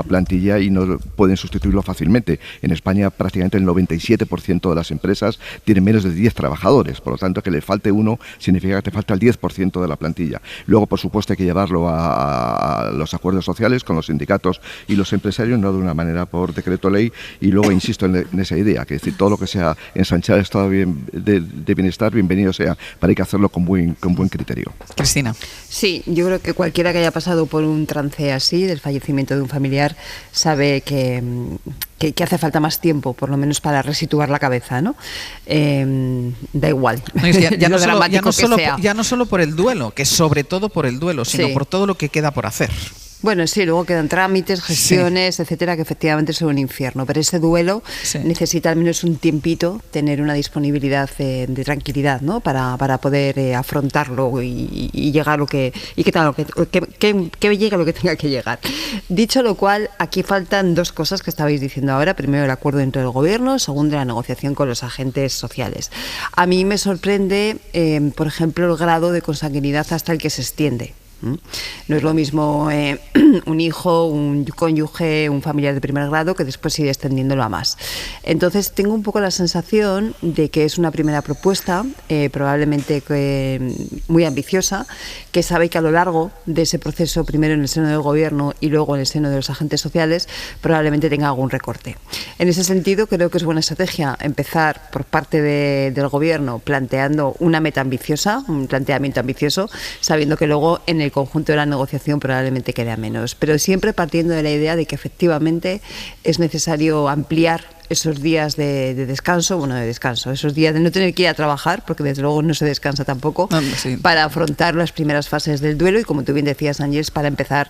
plantilla y no pueden sustituirlo fácilmente. En España prácticamente el 97% de las empresas tienen menos de 10 trabajadores, por lo tanto que le falte uno significa que te falta el 10% de la plantilla. Luego, por supuesto, hay que llevarlo a los acuerdos sociales con los sindicatos y los empresarios, no de una manera por decreto ley, y luego insisto en esa idea, que es decir, todo lo que sea ensanchar el estado de bienestar, bienvenido sea, pero hay que hacerlo con buen criterio. Cristina. Sí, yo creo que cualquiera que haya pasado por un trance así, del fallecimiento de un familiar, sabe que hace falta más tiempo, por lo menos para resituar la cabeza, ¿no? Da igual. Ya no solo por el duelo, que sobre todo por el duelo, sino por todo lo que queda por hacer. Bueno, sí, luego quedan trámites, gestiones, etcétera, que efectivamente son un infierno. Pero ese duelo necesita al menos un tiempito, tener una disponibilidad de tranquilidad, ¿no? Para poder afrontarlo y llegar lo que llegue lo que tenga que llegar. Dicho lo cual, aquí faltan 2 cosas que estabais diciendo ahora. Primero, el acuerdo dentro del Gobierno. Segundo, la negociación con los agentes sociales. A mí me sorprende, por ejemplo, el grado de consanguinidad hasta el que se extiende. No es lo mismo un hijo, un cónyuge, un familiar de primer grado, que después sigue extendiéndolo a más. Entonces tengo un poco la sensación de que es una primera propuesta, probablemente muy ambiciosa, que sabe que a lo largo de ese proceso, primero en el seno del Gobierno y luego en el seno de los agentes sociales, probablemente tenga algún recorte. En ese sentido, creo que es buena estrategia empezar por parte del Gobierno planteando una meta ambiciosa, un planteamiento ambicioso, sabiendo que luego en el conjunto de la negociación probablemente quede a menos, pero siempre partiendo de la idea de que efectivamente es necesario ampliar esos días de descanso, esos días de no tener que ir a trabajar, porque desde luego no se descansa tampoco, para afrontar las primeras fases del duelo y, como tú bien decías, Ángeles, para empezar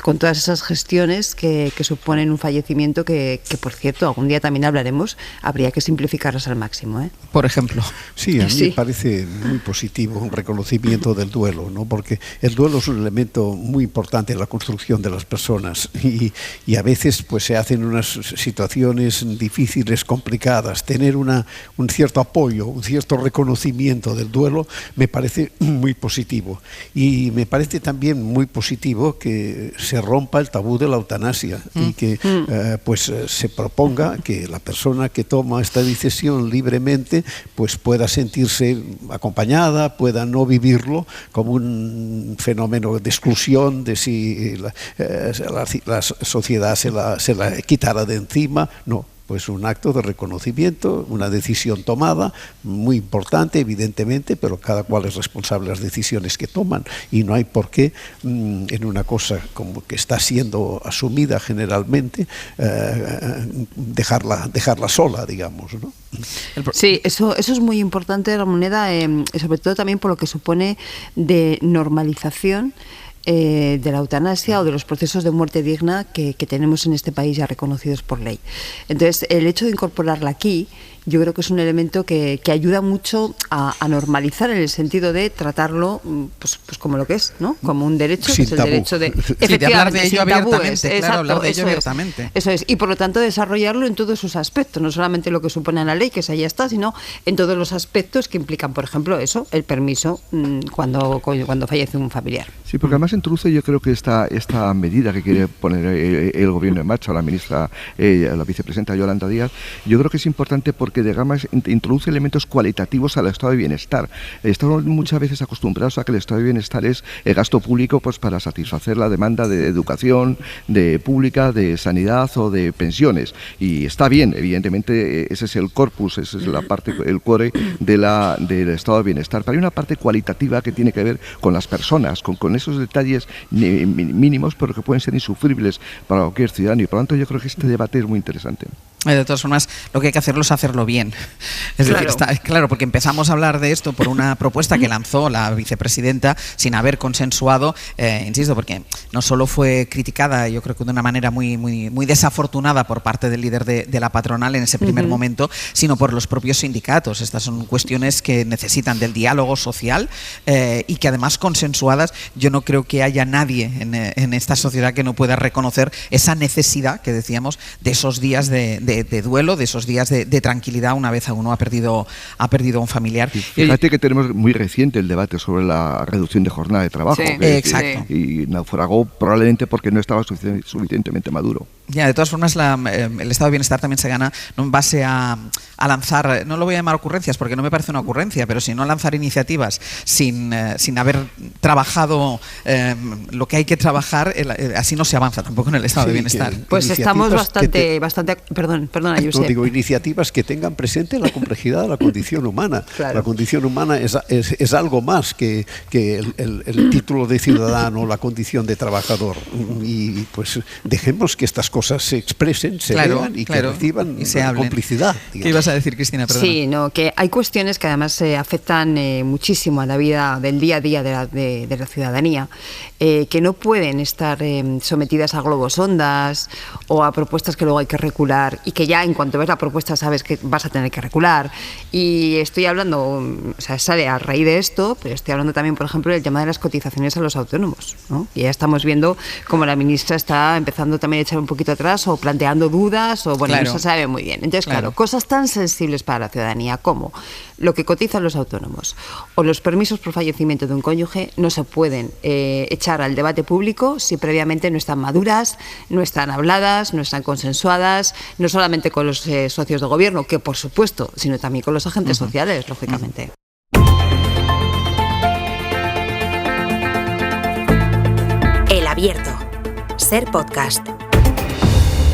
con todas esas gestiones que suponen un fallecimiento que, por cierto, algún día también hablaremos, habría que simplificarlas al máximo, ¿eh? Por ejemplo. Sí, a mí me parece muy positivo un reconocimiento del duelo, ¿no? Porque el duelo es un elemento muy importante en la construcción de las personas y a veces pues se hacen unas situaciones situaciones difíciles, complicadas, tener un cierto apoyo, un cierto reconocimiento del duelo, me parece muy positivo. Y me parece también muy positivo que se rompa el tabú de la eutanasia y que se proponga que la persona que toma esta decisión libremente pues pueda sentirse acompañada, pueda no vivirlo como un fenómeno de exclusión, de si la sociedad se la quitara de encima. No, pues un acto de reconocimiento, una decisión tomada, muy importante evidentemente, pero cada cual es responsable de las decisiones que toman y no hay por qué en una cosa como que está siendo asumida generalmente dejarla sola, digamos, ¿no? Sí, eso es muy importante, Ramoneda, sobre todo también por lo que supone de normalización de la eutanasia o de los procesos de muerte digna que tenemos en este país ya reconocidos por ley. Entonces, el hecho de incorporarla aquí, yo creo que es un elemento que ayuda mucho a normalizar, en el sentido de tratarlo pues como lo que es, ¿no? Como un derecho, sin que es tabú. el derecho de... Sí, de hablar de ello abiertamente, claro, hablar de ello abiertamente. Eso es, y por lo tanto desarrollarlo en todos sus aspectos, no solamente lo que supone la ley, que esa ya está, sino en todos los aspectos que implican, por ejemplo, eso, el permiso cuando fallece un familiar. Sí, porque además introduce, yo creo que esta medida que quiere poner el gobierno en marcha, la ministra, la vicepresidenta Yolanda Díaz, yo creo que es importante porque digamos introduce elementos cualitativos al estado de bienestar. Estamos muchas veces acostumbrados a que el estado de bienestar es el gasto público pues para satisfacer la demanda de educación, de pública, de sanidad o de pensiones. Y está bien, evidentemente ese es el corpus, esa es la parte, el core del estado de bienestar. Pero hay una parte cualitativa que tiene que ver con las personas, con esos detalles mínimos, pero que pueden ser insufribles para cualquier ciudadano. Y por lo tanto yo creo que este debate es muy interesante. De todas formas, lo que hay que hacerlo es hacerlo bien. Es decir, claro, porque empezamos a hablar de esto por una propuesta que lanzó la vicepresidenta sin haber consensuado, insisto, porque no solo fue criticada, yo creo que de una manera muy desafortunada por parte del líder de la patronal en ese primer momento, sino por los propios sindicatos. Estas son cuestiones que necesitan del diálogo social y que además consensuadas, yo no creo que haya nadie en esta sociedad que no pueda reconocer esa necesidad que decíamos de esos días de duelo, de esos días de tranquilidad una vez uno ha perdido a un familiar. Fíjate que tenemos muy reciente el debate sobre la reducción de jornada de trabajo. Sí, exacto. Y naufragó probablemente porque no estaba suficientemente maduro. Ya, de todas formas, el estado de bienestar también se gana en base a lanzar, no lo voy a llamar ocurrencias porque no me parece una ocurrencia, pero si no lanzar iniciativas sin haber trabajado lo que hay que trabajar, así no se avanza tampoco en el estado de bienestar. Pues estamos bastante perdona, Josep. No, digo, iniciativas que tengan presente la complejidad de la condición humana. Claro. La condición humana es algo más que el título de ciudadano, la condición de trabajador. Y pues dejemos que estas cosas se expresen, se vean y que reciban y se hablen. Complicidad. Digamos. ¿Qué ibas a decir, Cristina? Perdona. Sí, que hay cuestiones que además afectan muchísimo a la vida del día a día de la ciudadanía, que no pueden estar sometidas a globos ondas o a propuestas que luego hay que recular y que ya en cuanto ves la propuesta sabes que vas a tener que recular. Y estoy hablando, o sea, sale a raíz de esto, pero estoy hablando también, por ejemplo, del tema de las cotizaciones a los autónomos, ¿no? Y ya estamos viendo cómo la ministra está empezando también a echar un poquito atrás o planteando dudas o bueno, no se sabe muy bien. Entonces, claro, cosas tan sensibles para la ciudadanía como lo que cotizan los autónomos o los permisos por fallecimiento de un cónyuge no se pueden echar al debate público si previamente no están maduras, no están habladas, no están consensuadas, no solamente con los socios de gobierno, que por supuesto, sino también con los agentes sociales, lógicamente. El Abierto. Ser podcast.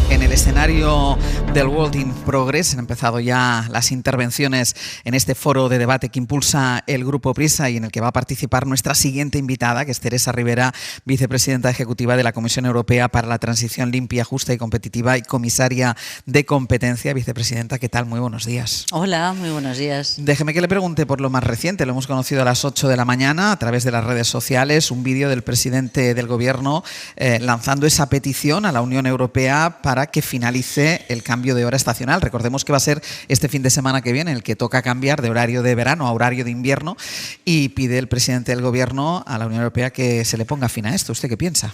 En el escenario del World in Progress han empezado ya las intervenciones en este foro de debate que impulsa el Grupo Prisa y en el que va a participar nuestra siguiente invitada, que es Teresa Rivera, vicepresidenta ejecutiva de la Comisión Europea para la Transición Limpia, Justa y Competitiva y comisaria de competencia. Vicepresidenta, ¿qué tal? Muy buenos días. Hola, muy buenos días. Déjeme que le pregunte por lo más reciente. Lo hemos conocido a las 8 de la mañana a través de las redes sociales, un vídeo del presidente del Gobierno lanzando esa petición a la Unión Europea para que finalice el cambio de hora estacional. Recordemos que va a ser este fin de semana que viene el que toca cambiar de horario de verano a horario de invierno y pide el presidente del Gobierno a la Unión Europea que se le ponga fin a esto. ¿Usted qué piensa?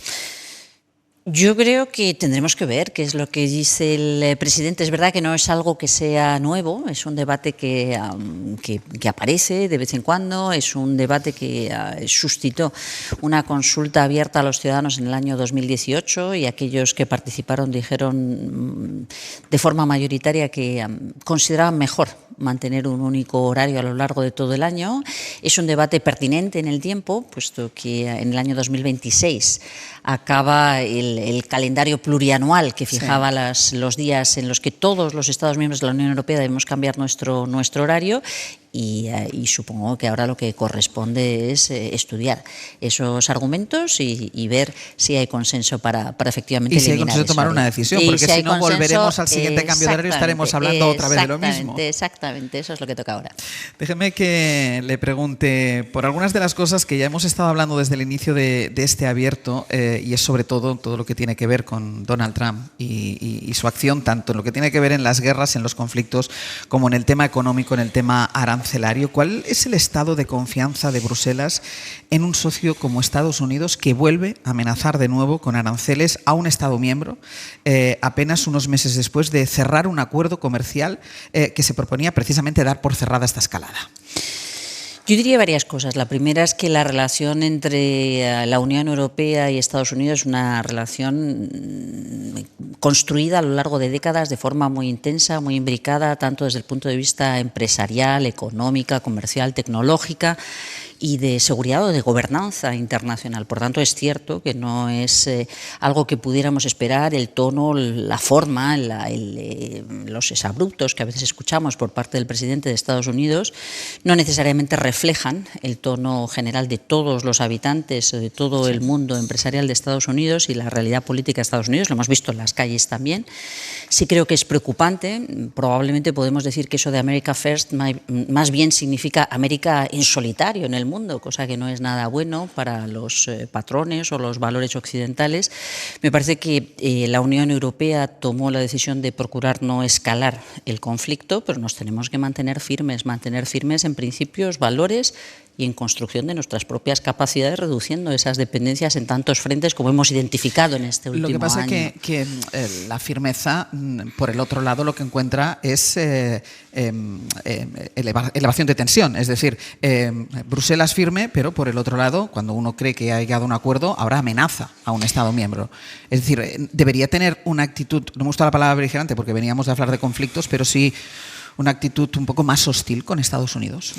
Yo creo que tendremos que ver qué es lo que dice el presidente. Es verdad que no es algo que sea nuevo, es un debate que aparece de vez en cuando, es un debate que suscitó una consulta abierta a los ciudadanos en el año 2018 y aquellos que participaron dijeron de forma mayoritaria que consideraban mejor mantener un único horario a lo largo de todo el año. Es un debate pertinente en el tiempo, puesto que en el año 2026 acaba el calendario plurianual que fijaba los días en los que todos los Estados miembros de la Unión Europea debemos cambiar nuestro horario. Y supongo que ahora lo que corresponde es estudiar esos argumentos y ver si hay consenso para efectivamente eliminar eso. Y si hay consenso tomar una decisión, porque si no volveremos al siguiente cambio de horario y estaremos hablando otra vez de lo mismo. Exactamente, eso es lo que toca ahora. Déjeme que le pregunte por algunas de las cosas que ya hemos estado hablando desde el inicio de este abierto, y es sobre todo lo que tiene que ver con Donald Trump y su acción, tanto en lo que tiene que ver en las guerras, en los conflictos, como en el tema económico, en el tema arancelario. ¿Cuál es el estado de confianza de Bruselas en un socio como Estados Unidos que vuelve a amenazar de nuevo con aranceles a un Estado miembro apenas unos meses después de cerrar un acuerdo comercial que se proponía precisamente dar por cerrada esta escalada? Yo diría varias cosas. La primera es que la relación entre la Unión Europea y Estados Unidos es una relación construida a lo largo de décadas de forma muy intensa, muy imbricada, tanto desde el punto de vista empresarial, económica, comercial, tecnológica y de seguridad o de gobernanza internacional. Por tanto, es cierto que no es algo que pudiéramos esperar. El tono, la forma, los exabruptos que a veces escuchamos por parte del presidente de Estados Unidos no necesariamente reflejan el tono general de todos los habitantes de todo el mundo empresarial de Estados Unidos y la realidad política de Estados Unidos. Lo hemos visto en las calles también. Sí creo que es preocupante. Probablemente podemos decir que eso de America First más bien significa América en solitario en el mundo, cosa que no es nada bueno para los patrones o los valores occidentales. Me parece que la Unión Europea tomó la decisión de procurar no escalar el conflicto, pero nos tenemos que mantener firmes en principios, valores y en construcción de nuestras propias capacidades, reduciendo esas dependencias en tantos frentes como hemos identificado en este último año. Lo que pasa es que la firmeza, por el otro lado, lo que encuentra es elevación de tensión. Es decir, Bruselas firme, pero por el otro lado, cuando uno cree que ha llegado a un acuerdo, ahora amenaza a un Estado miembro. Es decir, debería tener una actitud, no me gusta la palabra beligerante porque veníamos de hablar de conflictos, pero sí una actitud un poco más hostil con Estados Unidos.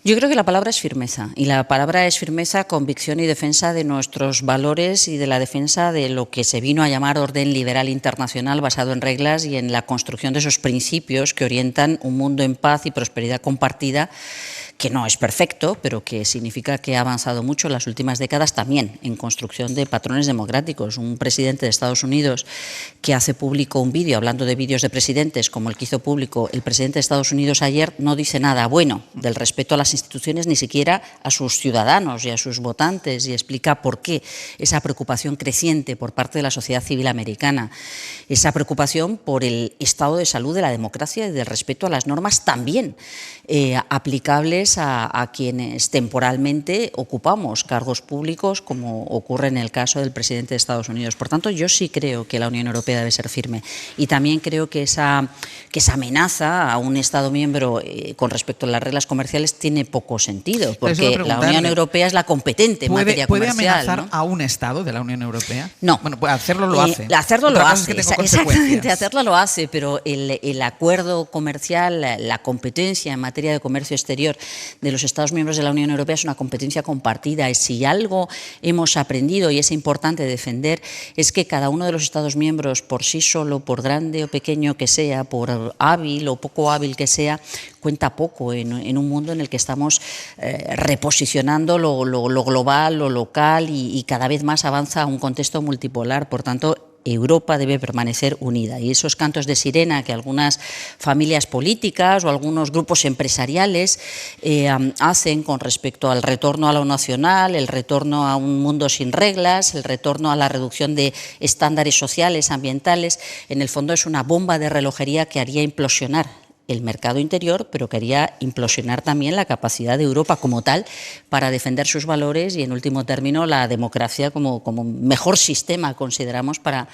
Yo creo que la palabra es firmeza, y la palabra es firmeza, convicción y defensa de nuestros valores y de la defensa de lo que se vino a llamar orden liberal internacional basado en reglas y en la construcción de esos principios que orientan un mundo en paz y prosperidad compartida, que no es perfecto, pero que significa que ha avanzado mucho en las últimas décadas también en construcción de patrones democráticos. Un presidente de Estados Unidos que hace público un vídeo, hablando de vídeos de presidentes, como el que hizo público el presidente de Estados Unidos ayer, no dice nada bueno del respeto a las instituciones, ni siquiera a sus ciudadanos y a sus votantes, y explica por qué esa preocupación creciente por parte de la sociedad civil americana, esa preocupación por el estado de salud de la democracia y del respeto a las normas también aplicables a quienes temporalmente ocupamos cargos públicos, como ocurre en el caso del presidente de Estados Unidos. Por tanto, yo sí creo que la Unión Europea debe ser firme, y también creo que esa amenaza a un Estado miembro con respecto a las reglas comerciales tiene poco sentido, porque la Unión Europea es la competente en materia comercial. ¿Puede amenazar a un Estado de la Unión Europea? No. Bueno, pues hacerlo lo hace. Hacerlo lo hace, exactamente, hacerlo lo hace, pero el acuerdo comercial, la competencia en materia de comercio exterior de los Estados miembros de la Unión Europea es una competencia compartida, y si algo hemos aprendido y es importante defender es que cada uno de los Estados miembros por sí solo, por grande o pequeño que sea, por hábil o poco hábil que sea, cuenta poco en un mundo en el que estamos reposicionando lo global, lo local, y cada vez más avanza a un contexto multipolar. Por tanto, Europa debe permanecer unida, y esos cantos de sirena que algunas familias políticas o algunos grupos empresariales hacen con respecto al retorno a lo nacional, el retorno a un mundo sin reglas, el retorno a la reducción de estándares sociales, ambientales, en el fondo es una bomba de relojería que haría implosionar el mercado interior, pero quería implosionar también la capacidad de Europa como tal para defender sus valores y, en último término, la democracia como mejor sistema, consideramos, para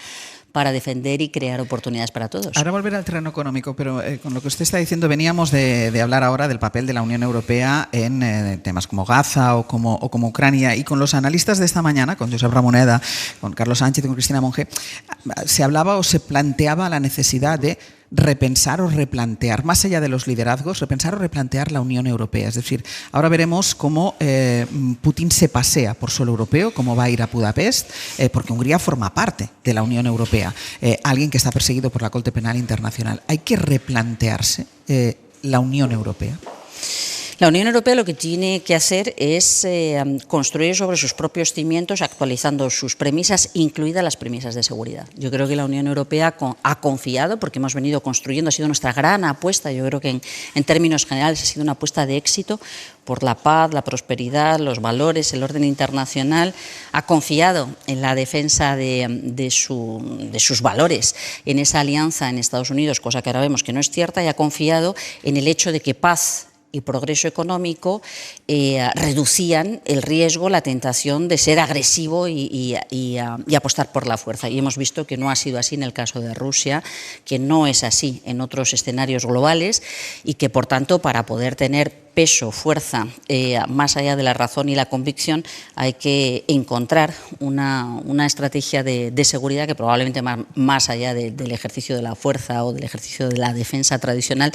defender y crear oportunidades para todos. Ahora volver al terreno económico, pero con lo que usted está diciendo, veníamos de hablar ahora del papel de la Unión Europea en temas como Gaza o como Ucrania, y con los analistas de esta mañana, con Josep Ramoneda, con Carlos Sánchez y con Cristina Monge, se hablaba o se planteaba la necesidad de repensar o replantear, más allá de los liderazgos, repensar o replantear la Unión Europea. Es decir, ahora veremos cómo Putin se pasea por suelo europeo, cómo va a ir a Budapest, porque Hungría forma parte de la Unión Europea, alguien que está perseguido por la Corte Penal Internacional. Hay que replantearse la Unión Europea. La Unión Europea lo que tiene que hacer es construir sobre sus propios cimientos, actualizando sus premisas, incluidas las premisas de seguridad. Yo creo que la Unión Europea ha confiado, porque hemos venido construyendo, ha sido nuestra gran apuesta, yo creo que en términos generales ha sido una apuesta de éxito por la paz, la prosperidad, los valores, el orden internacional. Ha confiado en la defensa de sus valores, en esa alianza en Estados Unidos, cosa que ahora vemos que no es cierta, y ha confiado en el hecho de que paz y progreso económico reducían el riesgo, la tentación de ser agresivo y apostar por la fuerza. Y hemos visto que no ha sido así en el caso de Rusia, que no es así en otros escenarios globales, y que, por tanto, para poder tener peso, fuerza, más allá de la razón y la convicción, hay que encontrar una estrategia de seguridad que probablemente más allá del ejercicio de la fuerza o del ejercicio de la defensa tradicional,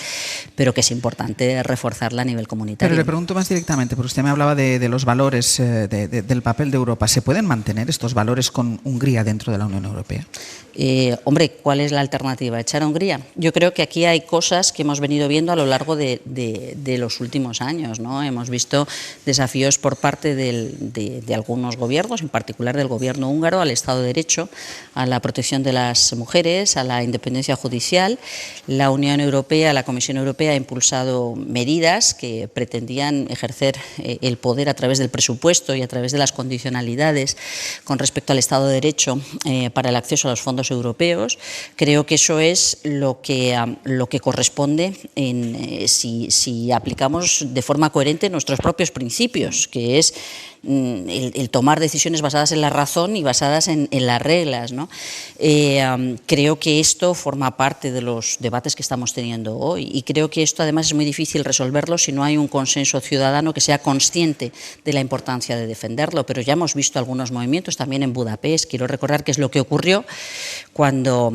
pero que es importante reforzarla a nivel comunitario. Pero le pregunto más directamente, porque usted me hablaba de los valores, del papel de Europa. ¿Se pueden mantener estos valores con Hungría dentro de la Unión Europea? Hombre, ¿cuál es la alternativa? ¿Echar a Hungría? Yo creo que aquí hay cosas que hemos venido viendo a lo largo de los últimos años, ¿no? Hemos visto desafíos por parte de algunos gobiernos, en particular del gobierno húngaro, al Estado de Derecho, a la protección de las mujeres, a la independencia judicial. La Unión Europea, la Comisión Europea ha impulsado medidas que pretendían ejercer el poder a través del presupuesto y a través de las condicionalidades con respecto al Estado de Derecho para el acceso a los fondos europeos. Creo que eso es lo que corresponde si aplicamos de forma coherente nuestros propios principios, que es el tomar decisiones basadas en la razón y basadas en las reglas, ¿no? Creo que esto forma parte de los debates que estamos teniendo hoy, y creo que esto además es muy difícil resolverlo si no hay un consenso ciudadano que sea consciente de la importancia de defenderlo. Pero ya hemos visto algunos movimientos también en Budapest. Quiero recordar que es lo que ocurrió cuando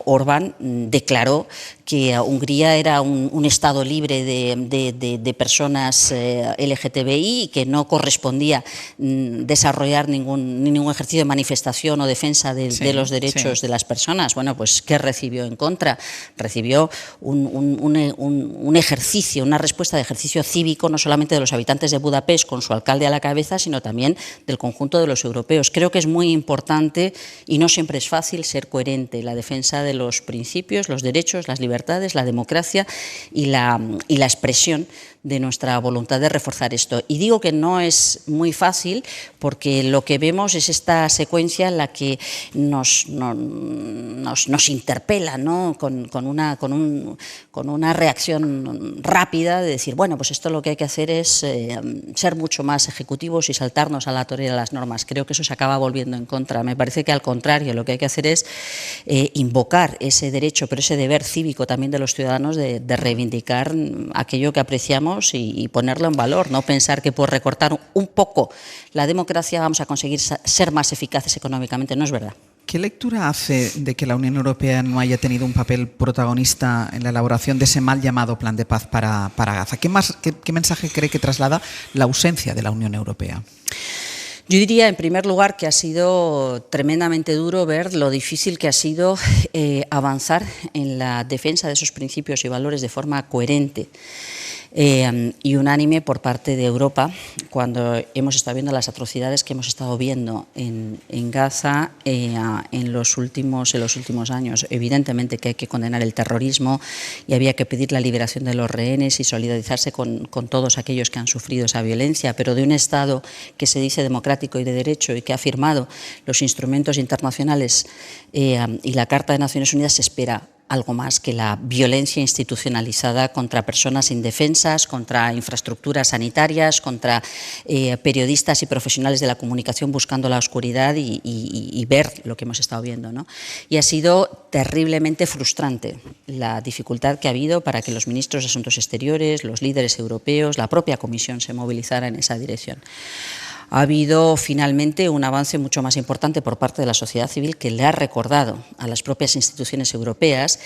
Orbán declaró que Hungría era un Estado libre de personas LGTBI y que no correspondía desarrollar ningún ejercicio de manifestación o defensa de los derechos de las personas. Bueno, pues ¿qué recibió en contra? Recibió un ejercicio, una respuesta de ejercicio cívico, no solamente de los habitantes de Budapest con su alcalde a la cabeza, sino también del conjunto de los europeos. Creo que es muy importante, y no siempre es fácil, ser coherente. La defensa de los principios, los derechos, las libertades, la democracia y la expresión de nuestra voluntad de reforzar esto. Y digo que no es muy fácil porque lo que vemos es esta secuencia en la que nos interpela, ¿no? con una reacción rápida de decir, bueno, pues esto lo que hay que hacer es ser mucho más ejecutivos y saltarnos a la torera de las normas. Creo que eso se acaba volviendo en contra. Me parece que al contrario, lo que hay que hacer es invocar ese derecho, pero ese deber cívico también de los ciudadanos de reivindicar aquello que apreciamos y ponerlo en valor, no pensar que por recortar un poco la democracia vamos a conseguir ser más eficaces económicamente. No es verdad. ¿Qué lectura hace de que la Unión Europea no haya tenido un papel protagonista en la elaboración de ese mal llamado plan de paz para Gaza? ¿Qué mensaje cree que traslada la ausencia de la Unión Europea? Yo diría, en primer lugar, que ha sido tremendamente duro ver lo difícil que ha sido avanzar en la defensa de esos principios y valores de forma coherente y unánime por parte de Europa, cuando hemos estado viendo las atrocidades que hemos estado viendo en Gaza en los últimos años. Evidentemente que hay que condenar el terrorismo y había que pedir la liberación de los rehenes y solidarizarse con todos aquellos que han sufrido esa violencia, pero de un Estado que se dice democrático y de derecho y que ha firmado los instrumentos internacionales y la Carta de Naciones Unidas se espera algo más que la violencia institucionalizada contra personas indefensas, contra infraestructuras sanitarias, contra periodistas y profesionales de la comunicación buscando la oscuridad y ver lo que hemos estado viendo, ¿no? Y ha sido terriblemente frustrante la dificultad que ha habido para que los ministros de Asuntos Exteriores, los líderes europeos, la propia Comisión se movilizara en esa dirección. Ha habido finalmente un avance mucho más importante por parte de la sociedad civil, que le ha recordado a las propias instituciones europeas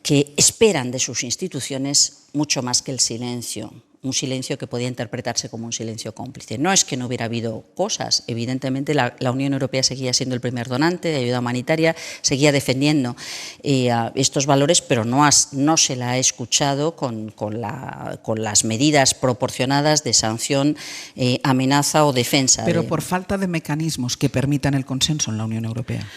que esperan de sus instituciones mucho más que el silencio. Un silencio que podía interpretarse como un silencio cómplice. No es que no hubiera habido cosas, evidentemente la Unión Europea seguía siendo el primer donante de ayuda humanitaria, seguía defendiendo estos valores, pero no se la ha escuchado con las medidas proporcionadas de sanción, amenaza o defensa. Pero por falta de mecanismos que permitan el consenso en la Unión Europea.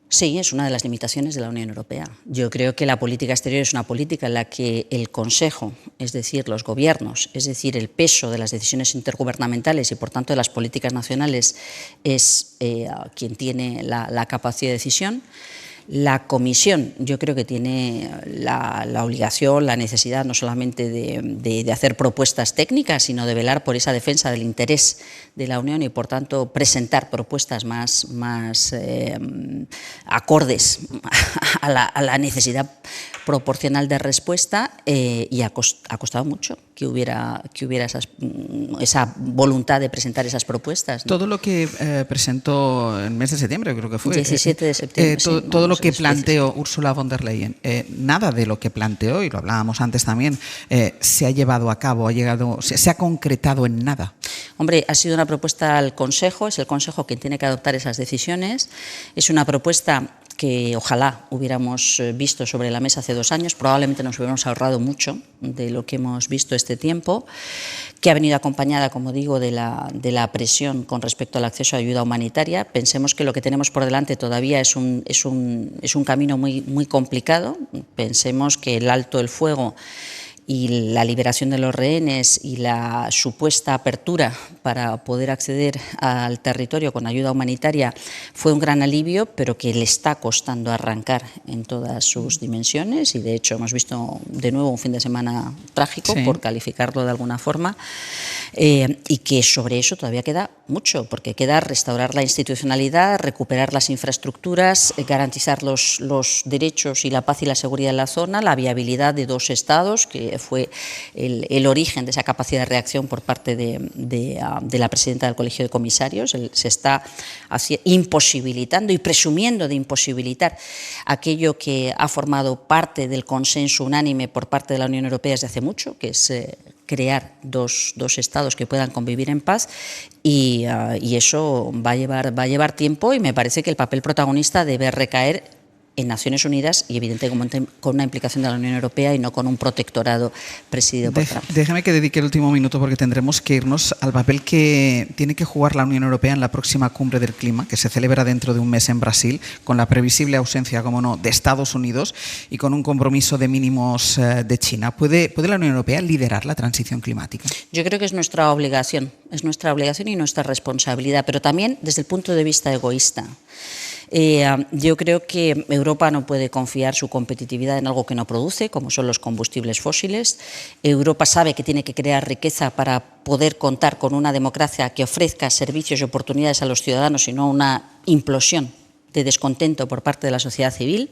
Sí, es una de las limitaciones de la Unión Europea. Yo creo que la política exterior es una política en la que el Consejo, es decir, los gobiernos, es decir, el peso de las decisiones intergubernamentales y, por tanto, de las políticas nacionales es quien tiene la capacidad de decisión. La Comisión, yo creo que tiene la obligación, la necesidad no solamente de hacer propuestas técnicas, sino de velar por esa defensa del interés de la Unión y, por tanto, presentar propuestas más acordes a la necesidad proporcional de respuesta, y ha costado mucho que hubiera esa voluntad de presentar esas propuestas, ¿no? Todo lo que presentó en el mes de septiembre, creo que fue. 17 de septiembre. Todo lo que planteó Ursula von der Leyen, nada de lo que planteó, y lo hablábamos antes también, se ha llevado a cabo, se ha concretado en nada. Hombre, ha sido una propuesta al Consejo, es el Consejo quien tiene que adoptar esas decisiones, es una propuesta que ojalá hubiéramos visto sobre la mesa hace 2 años, probablemente nos hubiéramos ahorrado mucho de lo que hemos visto este tiempo, que ha venido acompañada, como digo, de la presión con respecto al acceso a ayuda humanitaria. Pensemos que lo que tenemos por delante todavía es un camino muy, muy complicado. Pensemos que el alto el fuego y la liberación de los rehenes y la supuesta apertura para poder acceder al territorio con ayuda humanitaria fue un gran alivio, pero que le está costando arrancar en todas sus dimensiones, y de hecho hemos visto de nuevo un fin de semana trágico, sí, por calificarlo de alguna forma, y que sobre eso todavía queda mucho, porque queda restaurar la institucionalidad, recuperar las infraestructuras, garantizar los derechos y la paz y la seguridad en la zona, la viabilidad de 2 estados, que fue el origen de esa capacidad de reacción por parte de la presidenta del Colegio de Comisarios. Se está imposibilitando y presumiendo de imposibilitar aquello que ha formado parte del consenso unánime por parte de la Unión Europea desde hace mucho, que es crear dos estados que puedan convivir en paz, y eso va a llevar tiempo, y me parece que el papel protagonista debe recaer en Naciones Unidas y evidentemente con una implicación de la Unión Europea y no con un protectorado presidido por Trump. Déjame que dedique el último minuto, porque tendremos que irnos al papel que tiene que jugar la Unión Europea en la próxima cumbre del clima, que se celebra dentro de un mes en Brasil, con la previsible ausencia, como no, de Estados Unidos y con un compromiso de mínimos de China. ¿Puede la Unión Europea liderar la transición climática? Yo creo que es nuestra obligación y nuestra responsabilidad, pero también desde el punto de vista egoísta. Yo creo que Europa no puede confiar su competitividad en algo que no produce, como son los combustibles fósiles. Europa sabe que tiene que crear riqueza para poder contar con una democracia que ofrezca servicios y oportunidades a los ciudadanos y no una implosión de descontento por parte de la sociedad civil.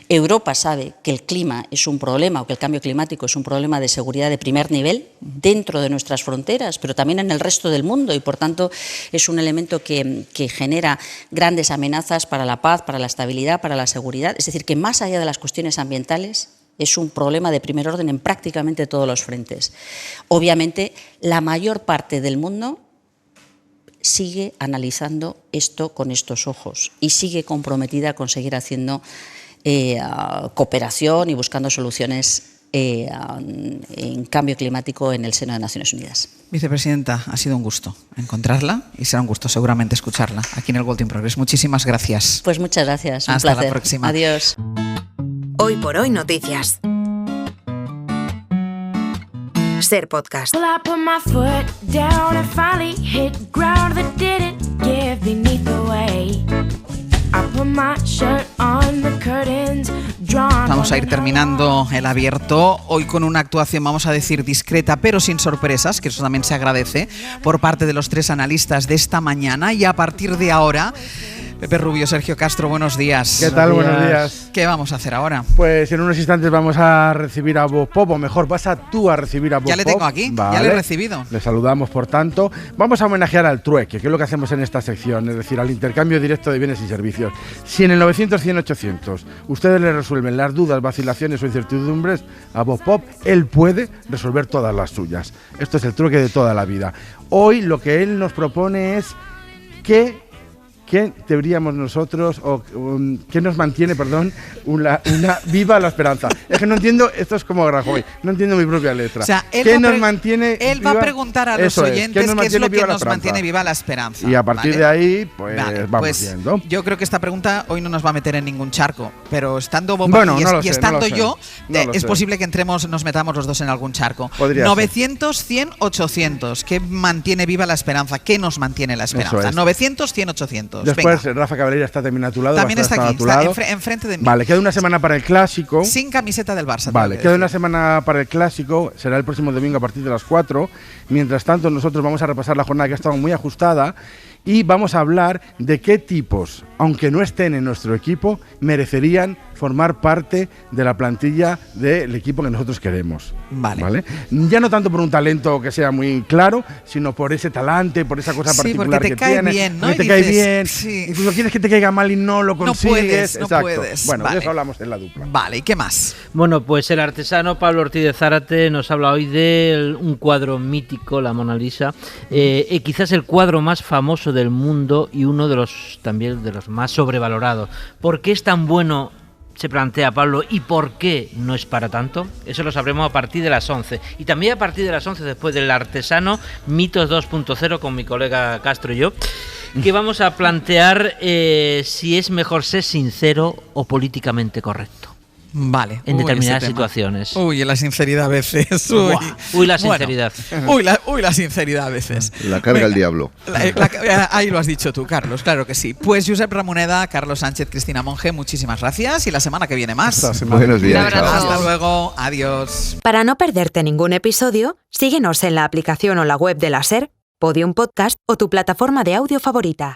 Europa sabe que el clima es un problema, o que el cambio climático es un problema de seguridad de primer nivel dentro de nuestras fronteras, pero también en el resto del mundo, y por tanto es un elemento que genera grandes amenazas para la paz, para la estabilidad, para la seguridad. Es decir, que más allá de las cuestiones ambientales, es un problema de primer orden en prácticamente todos los frentes. Obviamente, la mayor parte del mundo sigue analizando esto con estos ojos y sigue comprometida con seguir haciendo cooperación y buscando soluciones en cambio climático en el seno de Naciones Unidas. Vicepresidenta, ha sido un gusto encontrarla y será un gusto seguramente escucharla aquí en el World in Progress. Muchísimas gracias. Pues muchas gracias, un Hasta placer. la próxima. Adiós. Hoy por hoy noticias. Ser Podcast. Well, I put my foot down and finally hit ground that didn't give beneath the way. I put my shirt on the curtains. drawn. Vamos a ir terminando el abierto. Hoy con una actuación, vamos a decir, discreta, pero sin sorpresas, que eso también se agradece, por parte de los 3 analistas de esta mañana. Y a partir de ahora, Pepe Rubio, Sergio Castro, buenos días. ¿Qué tal? Buenos días. ¿Qué vamos a hacer ahora? Pues en unos instantes vamos a recibir a Bob Pop, o mejor, vas a tú a recibir a Bob Pop. Ya le tengo aquí, vale. Ya le he recibido. Le saludamos, por tanto. Vamos a homenajear al trueque, que es lo que hacemos en esta sección, es decir, al intercambio directo de bienes y servicios. Si en el 900-100-800 ustedes le resuelven las dudas, vacilaciones o incertidumbres a Bob Pop, él puede resolver todas las suyas. Esto es el trueque de toda la vida. Hoy lo que él nos propone es ¿qué deberíamos nosotros, o qué nos mantiene, una viva la esperanza? Es que no entiendo, esto es como Rajoy, no entiendo mi propia letra. O sea, ¿Qué nos mantiene él viva? va a preguntar a los Eso oyentes qué es lo que nos esperanza? mantiene viva la esperanza. Y a partir ¿vale? de ahí, pues Vale, vamos pues viendo. yo creo que esta pregunta hoy no nos va a meter en ningún charco, pero estando Bob Bueno, y, no lo sé, estando no lo sé. yo, No lo es sé. posible que nos metamos los dos en algún charco. Podría 900, 100, 800. ¿Qué mantiene viva la esperanza? ¿Qué nos mantiene la esperanza? Eso es. 900, 100, 800. Después Venga. Rafa Cabrera está también a tu lado. También va a está estar aquí, a tu lado. está enfrente de mí. Vale, queda una semana para el clásico. Sin camiseta del Barça. Vale, tengo que queda decir. una semana para el clásico, será el próximo domingo a partir de las 4. Mientras tanto, nosotros vamos a repasar la jornada que ha estado muy ajustada y vamos a hablar de qué tipos, aunque no estén en nuestro equipo, merecerían formar parte de la plantilla del equipo que nosotros queremos. Vale. Ya no tanto por un talento que sea muy claro, sino por ese talante, por esa cosa Sí, particular porque te que cae tiene. bien, ¿no? Que Y te cae dices, bien, sí. incluso quieres que te caiga mal y no lo consigues. No Exacto. puedes. Bueno, Vale. de eso hablamos en la dupla. Vale, ¿y qué más? Bueno, pues el artesano Pablo Ortiz de Zárate nos habla hoy de un cuadro mítico, la Mona Lisa, quizás el cuadro más famoso del mundo y uno de los también de los más sobrevalorados. ¿Por qué es tan bueno? Se plantea Pablo, ¿y por qué no es para tanto? Eso lo sabremos a partir de las 11. Y también a partir de las 11, después del artesano, Mitos 2.0, con mi colega Castro y yo, que vamos a plantear si es mejor ser sincero o políticamente correcto. Vale. En determinadas ese tema. situaciones. Uy, la sinceridad a veces. Uy, la sinceridad. Bueno, uy, la sinceridad a veces. La carga el diablo. Ahí lo has dicho tú, Carlos, claro que sí. Pues Josep Ramoneda, Carlos Sánchez, Cristina Monge, muchísimas gracias y la semana que viene más. Buenos días. Chao. Hasta luego, adiós. Para no perderte ningún episodio, síguenos en la aplicación o la web de la SER, Podium Podcast o tu plataforma de audio favorita.